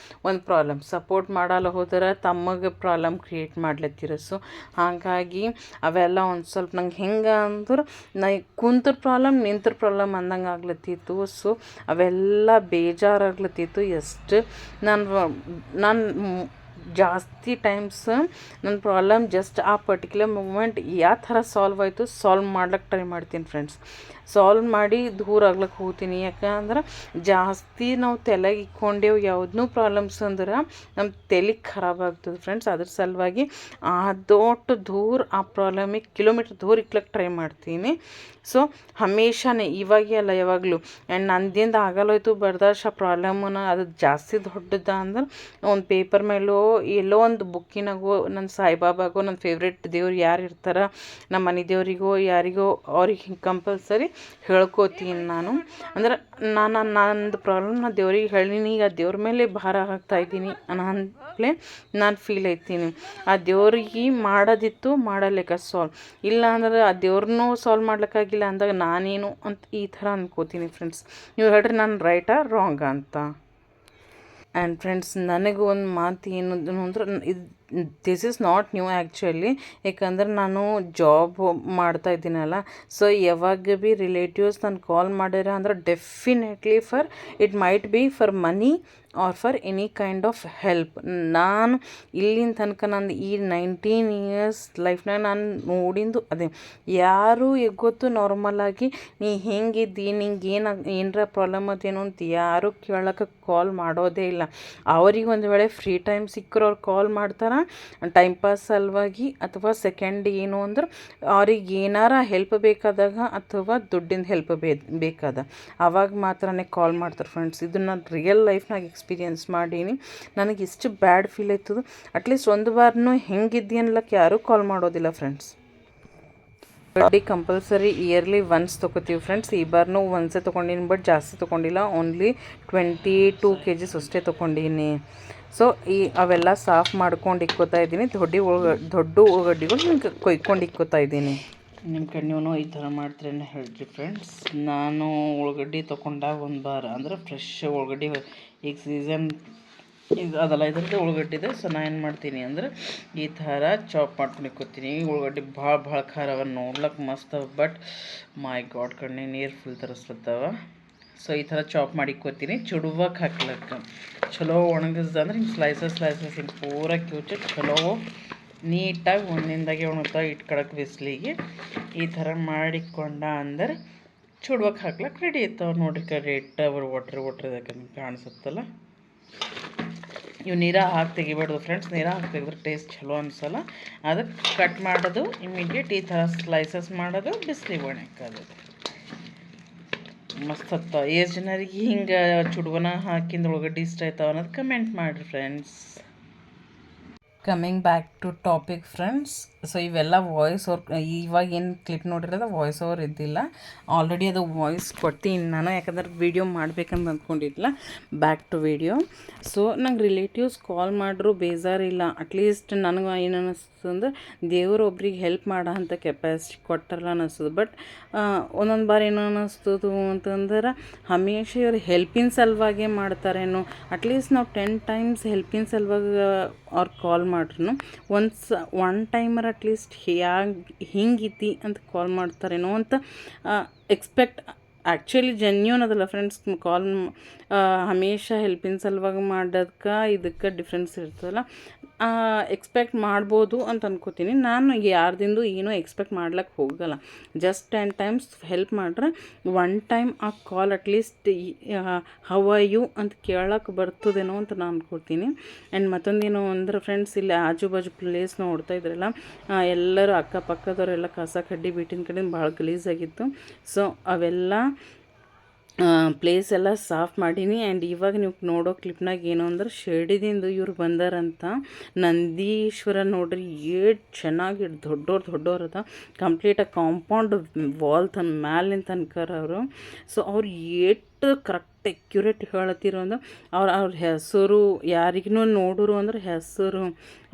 ಒಂದು ಪ್ರಾಬ್ಲಮ್, ಸಪೋರ್ಟ್ ಮಾಡಲ್ಲ ಹೋದ್ರೆ ತಮಗೆ ಪ್ರಾಬ್ಲಮ್ ಕ್ರಿಯೇಟ್ ಮಾಡ್ಲತ್ತಿರ. ಸೊ ಹಾಗಾಗಿ ಅವೆಲ್ಲ ಒಂದು ಸ್ವಲ್ಪ ನಂಗೆ ಹೆಂಗೆ ಅಂದ್ರೆ ಕುಂತ್ರ ಪ್ರಾಬ್ಲಮ್ ನಿಂತ್ರ ಪ್ರಾಬ್ಲಮ್ ಅಂದಂಗೆ ಆಗ್ಲತ್ತಿತ್ತು. ಸೊ ಅವೆಲ್ಲ ಬೇಜಾರಾಗ್ಲತ್ತಿತ್ತು. ಎಷ್ಟು ನಾನು ಜಾಸ್ತಿ ಟೈಮ್ಸ್ ನನ್ನ ಪ್ರಾಬ್ಲಮ್ ಜಸ್ಟ್ ಆ ಪರ್ಟಿಕ್ಯುಲರ್ ಮೂಮೆಂಟ್ ಯಾವ ಥರ ಸಾಲ್ವ್ ಆಯಿತು ಸಾಲ್ವ್ ಮಾಡ್ಲಿಕ್ಕೆ ಟ್ರೈ ಮಾಡ್ತೀನಿ ಫ್ರೆಂಡ್ಸ್. ಸಾಲ್ವ್ ಮಾಡಿ ದೂರ ಆಗ್ಲಿಕ್ಕೆ ಹೋಗ್ತೀನಿ. ಯಾಕಂದ್ರೆ ಜಾಸ್ತಿ ನಾವು ತಲೆಗೆ ಇಕ್ಕೊಂಡೇವು ಯಾವುದನ್ನೂ ಪ್ರಾಬ್ಲಮ್ಸ್ ಅಂದ್ರೆ ನಮ್ಮ ತಲೆ ಖರಾಬ್ ಆಗ್ತದೆ ಫ್ರೆಂಡ್ಸ್. ಅದ್ರ ಸಲುವಾಗಿ ದೊಡ್ಡ ದೂರ ಆ ಪ್ರಾಬ್ಲಮಿಗೆ ಕಿಲೋಮೀಟ್ರ್ ದೂರ ಇಕ್ಲಿಕ್ಕೆ ಟ್ರೈ ಮಾಡ್ತೀನಿ. ಸೊ ಹಮೇಶನೇ ಇವಾಗೇ ಅಲ್ಲ ಯಾವಾಗಲೂ. ಆ್ಯಂಡ್ ನಂದಿಂದ ಆಗಲ್ಲೋಯ್ತು ಬರ್ದಾಶ್ ಆ ಪ್ರಾಬ್ಲಮನ್ನ ಅದು ಜಾಸ್ತಿ ದೊಡ್ಡದ ಅಂದ್ರೆ ಒಂದು ಪೇಪರ್ ಮೇಲೋ ಎಲ್ಲೋ ಒಂದು ಬುಕ್ಕಿನಾಗೋ ನನ್ನ ಸಾಯಿಬಾಬಾಗೋ ನನ್ನ ಫೇವ್ರೆಟ್ ದೇವ್ರು ಯಾರು ಇರ್ತಾರೆ ನಮ್ಮ ಮನೆ ದೇವರಿಗೋ ಯಾರಿಗೋ ಅವ್ರಿಗೆ ಕಂಪಲ್ಸರಿ ಹೇಳ್ಕೋತೀನಿ ನಾನು. ಅಂದ್ರೆ ನಂದು ಪ್ರಾಬ್ಲಮ್ನ ದೇವ್ರಿಗೆ ಹೇಳೀನಿ, ಈಗ ದೇವ್ರ ಮೇಲೆ ಭಾರ ಹಾಕ್ತಾಯಿದ್ದೀನಿ ಅನ್ನೋಂತಲೇ ನಾನು ಫೀಲ್ ಐತೀನಿ. ಆ ದೇವ್ರಿಗೆ ಮಾಡೋದಿತ್ತು ಮಾಡಲೇಕ ಸಾಲ್ವ್ ಇಲ್ಲ ಅಂದ್ರೆ ಆ ದೇವ್ರನ್ನೂ ಸಾಲ್ವ್ ಮಾಡ್ಲಿಕ್ಕಾಗಿಲ್ಲ ಅಂದಾಗ ನಾನೇನು ಅಂತ ಈ ಥರ ಅಂದ್ಕೋತೀನಿ ಫ್ರೆಂಡ್ಸ್. ನೀವು ಹೇಳ್ರಿ ನಾನು ರೈಟಾ ರಾಂಗ ಅಂತ. ಆ್ಯಂಡ್ ಫ್ರೆಂಡ್ಸ್ ನನಗೆ ಒಂದು ಮಾತು ಏನು ಅಂದ್ರೆ this is not new actually. ಯಾಕಂದ್ರೆ ನಾನು ಜಾಬ್ ಮಾಡ್ತಾ ಇದ್ದೀನಲ್ಲ, ಸೊ ಯಾವಾಗ ಭೀ ರಿಲೇಟಿವ್ಸ್ ನಾನು ಕಾಲ್ ಮಾಡ್ಯಾರ ಅಂದ್ರೆ definitely it might be for money or for any kind of help. ನಾನು ಇಲ್ಲಿನ ತನಕ ನಂದು ಈ 19 years ಲೈಫ್ನಾಗ ನಾನು ನೋಡಿದ್ದು ಅದೇ. ಯಾರು ಗೊತ್ತು ನಾರ್ಮಲಾಗಿ ನೀ ಹೆಂಗಿದ್ದಿ ನಿಂಗೆ ಏನರ ಪ್ರಾಬ್ಲಮ್ ಅದೇನೋ ಅಂತ ಯಾರು ಕೇಳೋಕೆ ಕಾಲ್ ಮಾಡೋದೇ ಇಲ್ಲ. ಅವ್ರಿಗೆ ಒಂದು ವೇಳೆ ಫ್ರೀ ಟೈಮ್ ಸಿಕ್ಕರು ಅವ್ರು ಕಾಲ್ ಮಾಡ್ತಾರೆ ಟೈಮ್ ಪಾಸ್ ಸಲುವಾಗಿ, ಅಥವಾ ಸೆಕೆಂಡ್ ಏನು ಅಂದ್ರೆ ಅವ್ರಿಗೆ ಏನಾರ ಹೆಲ್ಪ್ ಬೇಕಾದಾಗ ಅಥವಾ ದುಡ್ಡಿಂದ ಹೆಲ್ಪ್ ಬೇಕಾದ ಆವಾಗ ಮಾತ್ರನೇ ಕಾಲ್ ಮಾಡ್ತಾರೆ ಫ್ರೆಂಡ್ಸ್. ಇದು ನಾನು ರಿಯಲ್ ಲೈಫ್ನಾಗ ಎಕ್ಸ್ಪೀರಿಯನ್ಸ್ ಮಾಡೀನಿ. ನನಗೆ ಇಷ್ಟು ಬ್ಯಾಡ್ ಫೀಲ್ ಆಯ್ತದೆ. ಅಟ್ಲೀಸ್ಟ್ ಒಂದು ವಾರನೂ ಹೆಂಗಿದ್ದಿ ಅನ್ಲಕ್ಕೆ ಯಾರೂ ಕಾಲ್ ಮಾಡೋದಿಲ್ಲ ಫ್ರೆಂಡ್ಸ್. ಕಂಪಲ್ಸರಿ ಇಯರ್ಲಿ ಒನ್ಸ್ ತೊಗೋತೀವಿ ಫ್ರೆಂಡ್ಸ್. ಈ ಬಾರ್ನೂ ಒನ್ಸೇ ತೊಗೊಂಡೀನಿ, ಬಟ್ ಜಾಸ್ತಿ ತೊಗೊಂಡಿಲ್ಲ. ಓನ್ಲಿ 22 kgs ಅಷ್ಟೇ ತೊಗೊಂಡೀನಿ. ಸೊ ಅವೆಲ್ಲ ಸಾಫ್ ಮಾಡ್ಕೊಂಡು ಇಕ್ಕೋತಾ ಇದ್ದೀನಿ. ದೊಡ್ಡ ಉಳ್ಳಾಗಡ್ಡಿಗಳು ಹಿಂಗೆ ಕೊಯ್ಕೊಂಡು ಇಕ್ಕೋತಾ ಇದ್ದೀನಿ. ನಿಮ್ಮ ಕಡೆ ನೀವು ಈ ಥರ ಮಾಡ್ತೀರೇನು ಹೇಳ್ರಿ ಫ್ರೆಂಡ್ಸ್. ನಾನು ಉಳ್ಳಾಗಡ್ಡಿ ತೊಗೊಂಡಾಗ ಒಂದು ವಾರ ಅಂದ್ರೆ ಫ್ರೆಶ್ ಉಳ್ಳಾಗಡ್ಡಿ, ಈಗ ಸೀಸನ್ ಇದು ಅದಲ್ಲ ಇದ್ರದ್ದು ಉಳ್ಳಾಗಡ್ಡಿದೆ. ಸೊ ನಾನು ಏನು ಮಾಡ್ತೀನಿ ಅಂದ್ರೆ ಈ ಥರ ಚಾಪ್ ಮಾಡ್ಕೊಂಡು ಇಕ್ಕೋತೀನಿ. ಉಳ್ಳಾಗಡ್ಡಿ ಭಾಳ ಖಾರವ, ನೋಡ್ಲಿಕ್ಕೆ ಮಸ್ತ್ ಅವ, ಬಟ್ ಮೈ ಗಾಡ್ ಕಣ್ಣೆ ನೀರು ಫುಲ್ ತರಿಸ್ಲತ್ತವ. ಸೊ ಈ ಥರ ಚಾಪ್ ಮಾಡಿ ಇಕ್ಕೋತೀನಿ ಚುಡುವಕ್ಕೆ ಹಾಕ್ಲಕ್ಕೆ. ಚಲೋ ಒಣಗಿಸ್ದಂದ್ರೆ ಹಿಂಗೆ ಸ್ಲೈಸಸ್ ಹಿಂಗೆ ಪೂರ ಕ್ಯೂಚಿ ಚಲೋ ನೀಟಾಗಿ ಒಂದಿಂದಾಗೆ ಒಣಗ್ತಾವೆ ಇಟ್ಕೊಳಕ್ಕೆ ಬಿಸಿಲಿಗೆ. ಈ ಥರ ಮಾಡಿಕೊಂಡ ಅಂದ್ರೆ ಚುಡುವಕ್ಕೆ ಹಾಕ್ಲಕ್ಕೆ ರೆಡಿ ಇರ್ತಾವೆ ನೋಡ್ರಿ. ರೆಡ್ ಅವ್ರು ಒಟ್ರದಾಗ ಕಾಣಿಸುತ್ತಲ್ಲ. ಇವು ನೀರಾಗ ಹಾಕಿ ತೆಗಿಬಾರ್ದು ಫ್ರೆಂಡ್ಸ್, ನೀರಾಗ ಹಾಕಿ ತೆಗೆದ್ರೆ ಟೇಸ್ಟ್ ಚಲೋ ಅನಿಸಲ್ಲ. ಅದಕ್ಕೆ ಕಟ್ ಮಾಡೋದು ಇಮಿಡಿಯೇಟ್ ಈ ಥರ ಸ್ಲೈಸಸ್ ಮಾಡೋದು, ಬಿಸಿಲಿಗೆ ಒಣಗ್ಕೋದು. ಮಸ್ತ್ ಹತ್ತ. ಎಷ್ಟು ಜನರಿಗೆ ಹಿಂಗೆ ಚುಡ್ವನ ಹಾಕಿಂದ ಉಳ್ಳಾಗಡ್ಡಿ ಇಷ್ಟ ಆಯ್ತಾವ ಅನ್ನೋದು ಕಮೆಂಟ್ ಮಾಡಿರಿ friends. Coming back to topic friends. So ಇವೆಲ್ಲ ವಾಯ್ಸ್ ಓವರ್, ಇವಾಗ ಏನು ಕ್ಲಿಪ್ ನೋಡಿರೋದು ವಾಯ್ಸ್ ಓವರ್ ಇದ್ದಿಲ್ಲ, ಆಲ್ರೆಡಿ ಅದು ವಾಯ್ಸ್ ಕೊಡ್ತೀನಿ ನಾನು, ಯಾಕಂದ್ರೆ ವೀಡಿಯೋ ಮಾಡ್ಬೇಕಂತ ಅಂದ್ಕೊಂಡಿಲ್ಲ. Back to video. ಸೊ ನಂಗೆ ರಿಲೇಟಿವ್ಸ್ ಕಾಲ್ ಮಾಡ್ರು ಬೇಜಾರಿಲ್ಲ. ಅಟ್ಲೀಸ್ಟ್ ನನಗೆ ಏನು ಅನ್ನಿಸ್ತದೆ ಅಂದ್ರೆ ದೇವರು ಒಬ್ರಿಗೆ ಹೆಲ್ಪ್ ಮಾಡೋ ಅಂಥ ಕೆಪಾಸಿಟಿ ಕೊಟ್ಟಾರಲ್ಲ ಅನ್ನಿಸ್ತದೆ. ಬಟ್ ಒಂದೊಂದು ಬಾರಿ ಏನು ಅನ್ನಿಸ್ತದು ಅಂತಂದ್ರೆ ಹಮೇಶ ಇವ್ರು ಹೆಲ್ಪಿನ ಸಲುವಾಗೇ ಮಾಡ್ತಾರೇನೋ. ಅಟ್ಲೀಸ್ಟ್ ನಾವು 10 ಟೈಮ್ಸ್ ಹೆಲ್ಪಿನ ಸಲುವಾಗಿ ಅವ್ರು ಕಾಲ್ ಮಾಡ್ರು, ಒನ್ ಟೈಮರ್ ಅಟ್ಲೀಸ್ಟ್ ಹಿಂಗಿತಿ ಅಂತ ಕಾಲ್ ಮಾಡ್ತಾರೇನೋ ಅಂತ ಎಕ್ಸ್ಪೆಕ್ಟ್. ಆ್ಯಕ್ಚುಲಿ ಜೆನ್ಯೂನ್ ಅದಲ್ಲ ಫ್ರೆಂಡ್ಸ್. ಕಾಲ್ ಹಮೇಶ ಹೆಲ್ಪಿನ ಸಲುವಾಗಿ ಮಾಡೋದಕ್ಕೆ ಇದಕ್ಕೆ ಡಿಫ್ರೆನ್ಸ್ ಇರ್ತದಲ್ಲ. ಎಕ್ಸ್ಪೆಕ್ಟ್ ಮಾಡ್ಬೋದು ಅಂತ ಅನ್ಕೋತೀನಿ ನಾನು. ಯಾರ್ದಿಂದು ಏನೂ ಎಕ್ಸ್ಪೆಕ್ಟ್ ಮಾಡ್ಲಿಕ್ಕೆ ಹೋಗಲ್ಲ. ಜಸ್ಟ್ 10 ಟೈಮ್ಸ್ ಹೆಲ್ಪ್ ಮಾಡ್ರೆ 1 ಟೈಮ್ ಆ ಕಾಲ್ ಅಟ್ಲೀಸ್ಟ್ ಹೌ ಆರ್ ಯು ಅಂತ ಕೇಳಕ್ಕೆ ಬರ್ತದೇನೋ ಅಂತ ನಾನು ಅನ್ಕೊಳ್ತೀನಿ. ಆ್ಯಂಡ್ ಮತ್ತೊಂದೇನು ಅಂದ್ರೆ ಫ್ರೆಂಡ್ಸ್, ಇಲ್ಲಿ ಆಜು ಬಾಜು ಪ್ಲೇಸ್ ನೋಡ್ತಾ ಇದ್ರಲ್ಲ, ಎಲ್ಲರೂ ಅಕ್ಕಪಕ್ಕದವರೆಲ್ಲ ಕಸ ಕಡ್ಡಿ ಬಿಟ್ಟಿನ ಕಡೆ ಭಾಳ ಗಲೀಜಾಗಿತ್ತು. ಸೊ ಅವೆಲ್ಲ ಪ್ಲೇಸ್ ಎಲ್ಲ ಸಾಫ್ ಮಾಡೀನಿ. ಆ್ಯಂಡ್ ಇವಾಗ ನೀವು ನೋಡೋ ಕ್ಲಿಪ್ನಾಗ ಏನು ಅಂದ್ರೆ ಶಿರ್ಡಿದಿಂದ ಇವ್ರು ಬಂದಾರಂತ. ನಂದೀಶ್ವರ ನೋಡ್ರಿ ಎಷ್ಟು ಚೆನ್ನಾಗಿ ದೊಡ್ಡವ್ರು ಅದ. ಕಂಪ್ಲೀಟಾಗಿ ಕಾಂಪೌಂಡ್ ವಾಲ್ ಮ್ಯಾಲಿನ ತನಕ ಅವರು. ಸೊ ಅವ್ರು ಎಷ್ಟು ಕರೆಕ್ಟ್ ಎಕ್ಯುರೇಟ್ ಹೇಳತ್ತಿರೋ ಅಂದ್ರೆ ಅವ್ರ ಹೆಸರು ಯಾರಿಗೂ ನೋಡೋರು ಅಂದ್ರೆ ಹೆಸರು,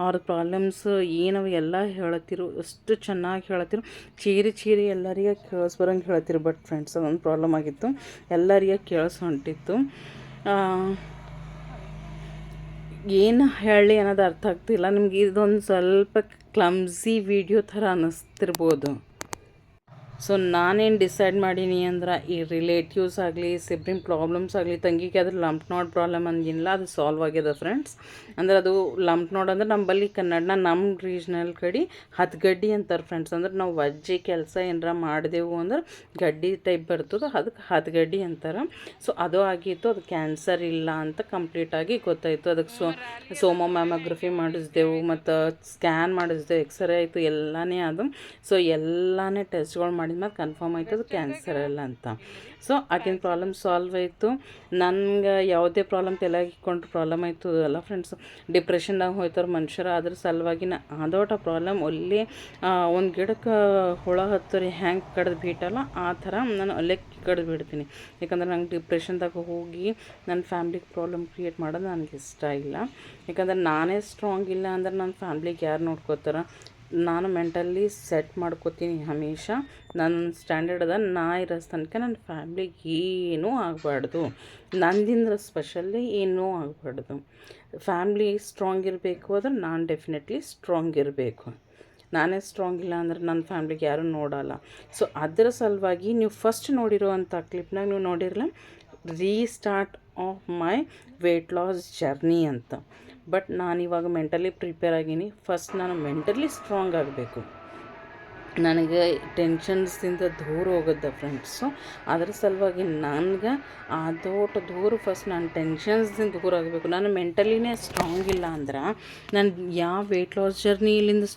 ಅವ್ರ ಪ್ರಾಬ್ಲಮ್ಸ್ ಏನವು ಎಲ್ಲ ಹೇಳತ್ತಿರು. ಅಷ್ಟು ಚೆನ್ನಾಗಿ ಹೇಳತ್ತಿರು. ಚೀರಿ ಎಲ್ಲರಿಗೆ ಕೇಳಿಸ್ಬರಂಗೆ ಹೇಳತ್ತಿರು. ಬಟ್ ಫ್ರೆಂಡ್ಸ್ ಅದೊಂದು ಪ್ರಾಬ್ಲಮ್ ಆಗಿತ್ತು, ಎಲ್ಲರಿಗೆ ಕೇಳಿಸ್ ಹೊಂಟಿತ್ತು. ಏನು ಹೇಳಿ ಅನ್ನೋದು ಅರ್ಥ ಆಗ್ತಿಲ್ಲ ನಿಮ್ಗೆ. ಇದೊಂದು ಸ್ವಲ್ಪ ಕ್ಲಮ್ಸಿ ವಿಡಿಯೋ ಥರ ಅನ್ನಿಸ್ತಿರ್ಬೋದು. ಸೊ ನಾನೇನು ಡಿಸೈಡ್ ಮಾಡೀನಿ ಅಂದ್ರೆ ಈ ರಿಲೇಟಿವ್ಸ್ ಆಗಲಿ, ಸಿಬ್ಲಿಂಗ್ ಪ್ರಾಬ್ಲಮ್ಸ್ ಆಗಲಿ, ತಂಗಿಗೆ ಅದ್ರ ಲಂಪ್ ನೋಡ್ ಪ್ರಾಬ್ಲಮ್ ಅಂದಿಲ್ಲ, ಅದು ಸಾಲ್ವ್ ಆಗ್ಯದ ಫ್ರೆಂಡ್ಸ್. ಅಂದ್ರೆ ಅದು ಲಂಪ್ ನೋಡ್ ಅಂದ್ರೆ ನಮ್ಮಲ್ಲಿ ಕನ್ನಡನ ನಮ್ಮ ರೀಜ್ನಲ್ ಕಡೆ ಹತ್ಗಡ್ಡಿ ಅಂತಾರೆ ಫ್ರೆಂಡ್ಸ್. ಅಂದ್ರೆ ನಾವು ವಜ್ಜಿ ಕೆಲಸ ಏನಾರ ಮಾಡಿದೆವು ಅಂದ್ರೆ ಗಡ್ಡಿ ಟೈಪ್ ಬರ್ತದೆ, ಅದಕ್ಕೆ ಹತ್ಗಡ್ಡಿ ಅಂತಾರೆ. ಸೊ ಅದು ಆಗಿತ್ತು, ಅದು ಕ್ಯಾನ್ಸರ್ ಇಲ್ಲ ಅಂತ ಕಂಪ್ಲೀಟಾಗಿ ಗೊತ್ತಾಯಿತು. ಅದಕ್ಕೆ ಸೋಮೋಮ್ಯಾಮೋಗ್ರಫಿ ಮಾಡಿಸಿದೆವು, ಮತ್ತು ಸ್ಕ್ಯಾನ್ ಮಾಡಿಸಿದೆವು, ಎಕ್ಸ್ರೇ ಆಯಿತು, ಎಲ್ಲನೇ ಅದು. ಸೊ ಎಲ್ಲನೇ ಟೆಸ್ಟ್ಗಳು ಮಾಡಿದ್ಮೇಲೆ ಕನ್ಫರ್ಮ್ ಆಯಿತು ಅದು ಕ್ಯಾನ್ಸರ್ ಅಲ್ಲ ಅಂತ. ಸೊ ಆಕಿನ ಪ್ರಾಬ್ಲಮ್ ಸಾಲ್ವ್ ಆಯಿತು. ನನಗೆ ಯಾವುದೇ ಪ್ರಾಬ್ಲಮ್ ತಲೆಯಾಗಿ ಇಟ್ಕೊಂಡ್ರೆ ಪ್ರಾಬ್ಲಮ್ ಆಯಿತು ಅಲ್ಲ ಫ್ರೆಂಡ್ಸ್. ಡಿಪ್ರೆಷನ್ದಾಗ ಹೋಯ್ತಾರೆ ಮನುಷ್ಯರು, ಅದ್ರ ಸಲುವಾಗಿ ಅದೋಟ ಪ್ರಾಬ್ಲಮ್ ಒಳ್ಳೆ ಒಂದು ಗಿಡಕ್ಕೆ ಹುಳ ಹತ್ತರಿ ಹ್ಯಾಂಗೆ ಕಡ್ದು ಬಿಟ್ಟಲ್ಲ ಆ ಥರ ನಾನು ಅಲ್ಲೇ ಕಡ್ದು ಬಿಡ್ತೀನಿ. ಯಾಕಂದ್ರೆ ನಂಗೆ ಡಿಪ್ರೆಷನ್ದಾಗ ಹೋಗಿ ನನ್ನ ಫ್ಯಾಮ್ಲಿಗೆ ಪ್ರಾಬ್ಲಮ್ ಕ್ರಿಯೇಟ್ ಮಾಡೋದು ನನಗೆ ಇಷ್ಟ ಇಲ್ಲ. ಯಾಕಂದ್ರೆ ನಾನೇ ಸ್ಟ್ರಾಂಗ್ ಇಲ್ಲ ಅಂದ್ರೆ ನನ್ನ ಫ್ಯಾಮ್ಲಿಗೆ ಯಾರು ನೋಡ್ಕೋತಾರೆ. ನಾನು ಮೆಂಟಲಿ ಸೆಟ್ ಮಾಡ್ಕೋತೀನಿ ಹಮೇಶ. ನನ್ನ ಸ್ಟ್ಯಾಂಡರ್ಡ್ ಅದ, ನಾ ಇರೋ ತನಕ ನನ್ನ ಫ್ಯಾಮ್ಲಿಗೆ ಏನೂ ಆಗಬಾರ್ದು, ನಂದಿಂದ ಸ್ಪೆಷಲಿ ಏನೂ ಆಗಬಾರ್ದು. ಫ್ಯಾಮ್ಲಿ ಸ್ಟ್ರಾಂಗ್ ಇರಬೇಕು ಅಂದ್ರೆ ನಾನು ಡೆಫಿನೆಟ್ಲಿ ಸ್ಟ್ರಾಂಗ್ ಇರಬೇಕು. ನಾನೇ ಸ್ಟ್ರಾಂಗ್ ಇಲ್ಲ ಅಂದ್ರೆ ನನ್ನ ಫ್ಯಾಮ್ಲಿಗೆ ಯಾರೂ ನೋಡೋಲ್ಲ. ಸೊ ಅದರ ಸಲುವಾಗಿ ನೀವು ಫಸ್ಟ್ ನೋಡಿರೋ ಅಂಥ ಕ್ಲಿಪ್ನಾಗ ನೀವು ನೋಡಿರಲ್ಲ, restart of my weight loss journey ಅಂತ. ಬಟ್ ನಾನಿವಾಗ ಮೆಂಟಲಿ ಪ್ರಿಪೇರ್ ಆಗೀನಿ. ಫಸ್ಟ್ ನಾನು ಮೆಂಟಲಿ ಸ್ಟ್ರಾಂಗ್ ಆಗಬೇಕು. ನನಗೆ ಟೆನ್ಷನ್ಸಿಂದ ದೂರ ಹೋಗುತ್ತೆ ಫ್ರೆಂಡ್ಸು. ಅದ್ರ ಸಲುವಾಗಿ ನನಗೆ ಅದೋಟ ದೂರ ಫಸ್ಟ್ ನಾನು ಟೆನ್ಷನ್ಸ್ದಿಂದ ದೂರ ಆಗಬೇಕು. ನಾನು ಮೆಂಟಲಿನೇ ಸ್ಟ್ರಾಂಗ್ ಇಲ್ಲ ಅಂದ್ರೆ ನಾನು ಯಾವ ವೆಯ್ಟ್ ಲಾಸ್ ಜರ್ನಿ ಇಲ್ಲಿಂದ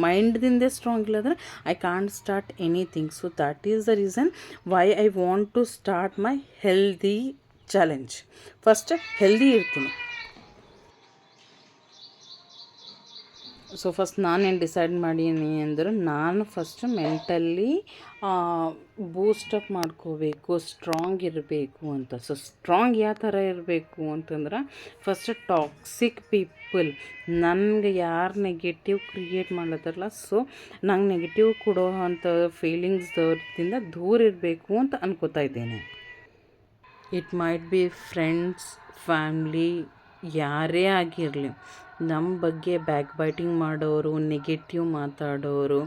ಮೈಂಡ್ದಿಂದೇ ಸ್ಟ್ರಾಂಗ್ ಇಲ್ಲ ಅಂದ್ರೆ I can't start anything. So that is the reason why I want to start my healthy challenge. First healthy ಇರ್ತೀನಿ. ಸೊ ಫಸ್ಟ್ ನಾನೇನು ಡಿಸೈಡ್ ಮಾಡೀನಿ ಅಂದ್ರೆ ನಾನು ಫಸ್ಟ್ ಮೆಂಟಲಿ ಬೂಸ್ಟಪ್ ಮಾಡ್ಕೋಬೇಕು, ಸ್ಟ್ರಾಂಗ್ ಇರಬೇಕು ಅಂತ. ಸೊ ಸ್ಟ್ರಾಂಗ್ ಯಾವ ಥರ ಇರಬೇಕು ಅಂತಂದ್ರೆ ಫಸ್ಟ್ ಟಾಕ್ಸಿಕ್ ಪೀಪಲ್, ನನಗೆ ಯಾರು ನೆಗೆಟಿವ್ ಕ್ರಿಯೇಟ್ ಮಾಡ್ಲತ್ತಾರಲ್ಲ, ಸೊ ನಂಗೆ ನೆಗೆಟಿವ್ ಕೊಡೋ ಅಂಥ ಫೀಲಿಂಗ್ಸ್ದವ್ರಿಂದ ದೂರ ಇರಬೇಕು ಅಂತ ಅನ್ಕೋತಾ ಇದ್ದೇನೆ. It might be friends, family, ಯಾರೇ ಆಗಿರಲಿ, ನಮ್ಮ ಬಗ್ಗೆ ಬ್ಯಾಕ್ ಬೈಟಿಂಗ್ ಮಾಡೋರು, ನೆಗೆಟಿವ್ ಮಾತಾಡೋರು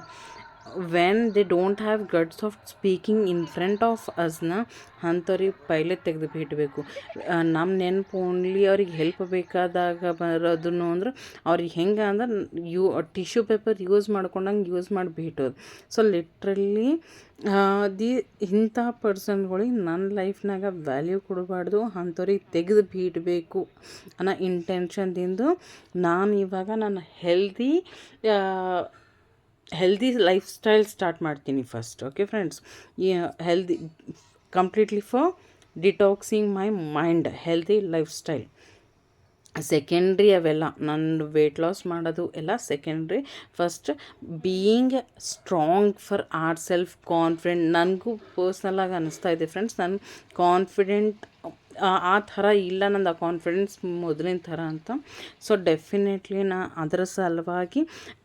when they don't have guts of speaking in front of ಅಸ್ನ ಅಂಥವ್ರಿಗೆ ಪೈಲೆ ತೆಗೆದು ಬಿಡಬೇಕು. ನಮ್ಮ ನೆನಪು ಓನ್ಲಿ ಅವ್ರಿಗೆ ಹೆಲ್ಪ್ ಬೇಕಾದಾಗ ಬರೋದನ್ನು ಅಂದ್ರೆ ಅವ್ರಿಗೆ ಹೆಂಗೆ ಅಂದ್ರೆ ಟಿಶ್ಯೂ ಪೇಪರ್ ಯೂಸ್ ಮಾಡ್ಕೊಂಡಂಗೆ ಯೂಸ್ ಮಾಡಿ ಬಿಟ್ಟೋದು. ಸೊ ಲಿಟ್ರಲಿ ಇಂಥ ಪರ್ಸನ್ಗಳಿಗೆ ನನ್ನ ಲೈಫ್ನಾಗ ವ್ಯಾಲ್ಯೂ ಕೊಡಬಾರ್ದು, ಅಂಥವ್ರಿಗೆ ತೆಗೆದು ಬಿಡಬೇಕು ಅನ್ನೋ ಇಂಟೆನ್ಷನ್ದಿಂದ ನಾನು ಇವಾಗ ನಾನು ಹೆಲ್ದಿ ಲೈಫ್ ಸ್ಟೈಲ್ ಸ್ಟಾರ್ಟ್ ಮಾಡ್ತೀನಿ first. Okay friends, healthy completely for detoxing my mind, healthy lifestyle secondary. ಅವೆಲ್ಲ ನನ್ನ ವೆಯ್ಟ್ ಲಾಸ್ ಮಾಡೋದು ಎಲ್ಲ secondary. First being strong for our self confident. ನನಗೂ ಪರ್ಸ್ನಲಾಗಿ ಅನ್ನಿಸ್ತಾ ಇದೆ ಫ್ರೆಂಡ್ಸ್, ನಾನು ಕಾನ್ಫಿಡೆಂಟ್ ಆ ಥರ ಇಲ್ಲ, ನಂದು ಆ ಕಾನ್ಫಿಡೆನ್ಸ್ ಮೊದಲಿನ ಥರ ಅಂತ. ಸೊ ಡೆಫಿನೆಟ್ಲಿ ನಾ ಅದರ ಸಲುವಾಗಿ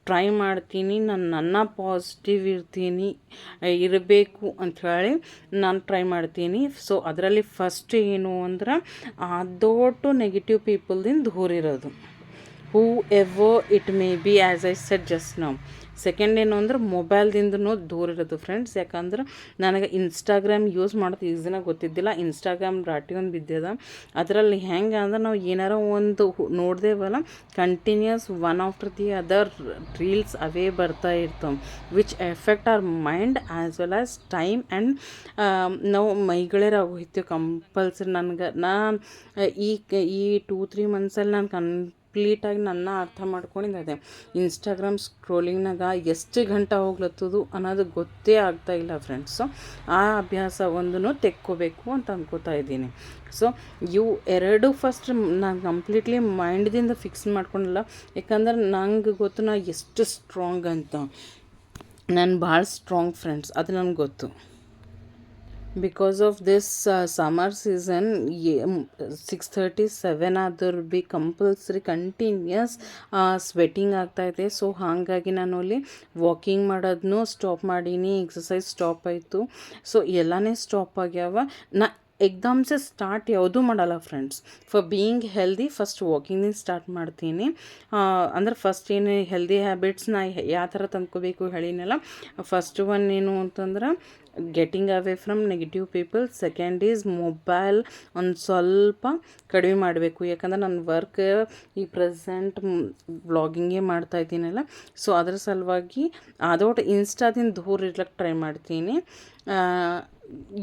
ಟ್ರೈ ಮಾಡ್ತೀನಿ, ನನ್ನ ಪಾಸಿಟಿವ್ ಇರಬೇಕು ಅಂಥೇಳಿ ನಾನು ಟ್ರೈ ಮಾಡ್ತೀನಿ. ಸೊ ಅದರಲ್ಲಿ ಫಸ್ಟ್ ಏನು ಅಂದ್ರೆ ದೊಡ್ಡ ನೆಗೆಟಿವ್ ಪೀಪಲ್ದಿಂದ ದೂರ ಇರೋದು, whoever it may be, as I said just now. Second ಏನು ಅಂದ್ರೆ ಮೊಬೈಲ್ದಿಂದನೂ ದೂರ ಇರೋದು ಫ್ರೆಂಡ್ಸ್. ಯಾಕಂದ್ರೆ ನನಗೆ ಇನ್ಸ್ಟಾಗ್ರಾಮ್ ಯೂಸ್ ಮಾಡೋದು ಈಸಿನಾಗ ಗೊತ್ತಿದ್ದಿಲ್ಲ. ಇನ್ಸ್ಟಾಗ್ರಾಮ್ ರಾಟಿ ಒಂದು ಬಿದ್ದಿದೆ. ಅದರಲ್ಲಿ ಹೆಂಗೆ ಅಂದ್ರೆ ನಾವು ಏನಾರ ಒಂದು ನೋಡ್ದೇವಲ್ಲ, continues one after the other reels ಅವೇ ಬರ್ತಾ ಇರ್ತವೆ, which effect our mind as well as time and ನಾವು ಮೈಗಳೇರಾಗೋಯ್ತೀವಿ ಕಂಪಲ್ಸರಿ. ನಾನು ಈ 2-3 ಮಂತ್ಸಲ್ಲಿ ನಾನು ಕಂಪ್ಲೀಟಾಗಿ ನನ್ನ ಅರ್ಥ ಮಾಡ್ಕೊಂಡಿದ್ದೆ. ಇನ್ಸ್ಟಾಗ್ರಾಮ್ ಸ್ಕ್ರೋಲಿಂಗ್ನಾಗ ಎಷ್ಟು ಗಂಟೆ ಹೋಗ್ಲತ್ತದು ಅನ್ನೋದು ಗೊತ್ತೇ ಆಗ್ತಾಯಿಲ್ಲ ಫ್ರೆಂಡ್ಸ್. ಸೊ ಆ ಅಭ್ಯಾಸ ಒಂದೂ ತೆಕ್ಕೋಬೇಕು ಅಂತ ಅಂದ್ಕೋತಾ ಇದ್ದೀನಿ. ಸೊ ಇವು ಎರಡು ಫಸ್ಟ್ ನಾನು ಕಂಪ್ಲೀಟ್ಲಿ ಮೈಂಡ್ದಿಂದ ಫಿಕ್ಸ್ ಮಾಡ್ಕೊಂಡಿಲ್ಲ. ಯಾಕಂದ್ರೆ ನಂಗೆ ಗೊತ್ತು ನಾ ಎಷ್ಟು ಸ್ಟ್ರಾಂಗ್ ಅಂತ. ನಾನು ಭಾಳ ಸ್ಟ್ರಾಂಗ್ ಫ್ರೆಂಡ್ಸ್, ಅದು ನನಗೆ ಗೊತ್ತು. Because of this summer season 6:37 ಆದರೂ ಭೀ ಕಂಪಲ್ಸರಿ ಕಂಟಿನ್ಯೂಸ್ ಸ್ವೆಟ್ಟಿಂಗ್ ಆಗ್ತಾಯಿದೆ. ಸೊ ಹಾಗಾಗಿ ನಾನು ಅಲ್ಲಿ ವಾಕಿಂಗ್ ಮಾಡೋದನ್ನೂ ಸ್ಟಾಪ್ ಮಾಡೀನಿ, ಎಕ್ಸಸೈಸ್ ಸ್ಟಾಪ್ ಆಯಿತು. ಸೊ ಎಲ್ಲನೇ ಸ್ಟಾಪ್ ಆಗ್ಯಾವ. ನಾ ಎಕ್ದಮ್ಸೆ ಸ್ಟಾರ್ಟ್ ಯಾವುದೂ ಮಾಡಲ್ಲ friends. For being healthy first ವಾಕಿಂಗಿಂದ ಸ್ಟಾರ್ಟ್ ಮಾಡ್ತೀನಿ. ಅಂದ್ರೆ ಫಸ್ಟ್ ಏನು ಹೆಲ್ದಿ ಹ್ಯಾಬಿಟ್ಸ್ ನಾ ಯಾವ ಥರ ತಂದ್ಕೋಬೇಕು ಹೇಳಿನಲ್ಲ. ಫಸ್ಟ್ ಒನ್ ಏನು ಅಂತಂದ್ರೆ getting away from negative people. Second is mobile ಒಂದು ಸ್ವಲ್ಪ ಕಡಿಮೆ ಮಾಡಬೇಕು. ಯಾಕಂದ್ರೆ ನನ್ನ ವರ್ಕ್ ಈ ಪ್ರೆಸೆಂಟ್ ವ್ಲಾಗಿಂಗೇ ಮಾಡ್ತಾಯಿದ್ದೀನಲ್ಲ. ಸೊ ಅದರ ಸಲುವಾಗಿ ಅದೊಟ್ಟು ಇನ್ಸ್ಟಾದಿಂದ ದೂರ ಇರ್ಲಿಕ್ಕೆ ಟ್ರೈ ಮಾಡ್ತೀನಿ.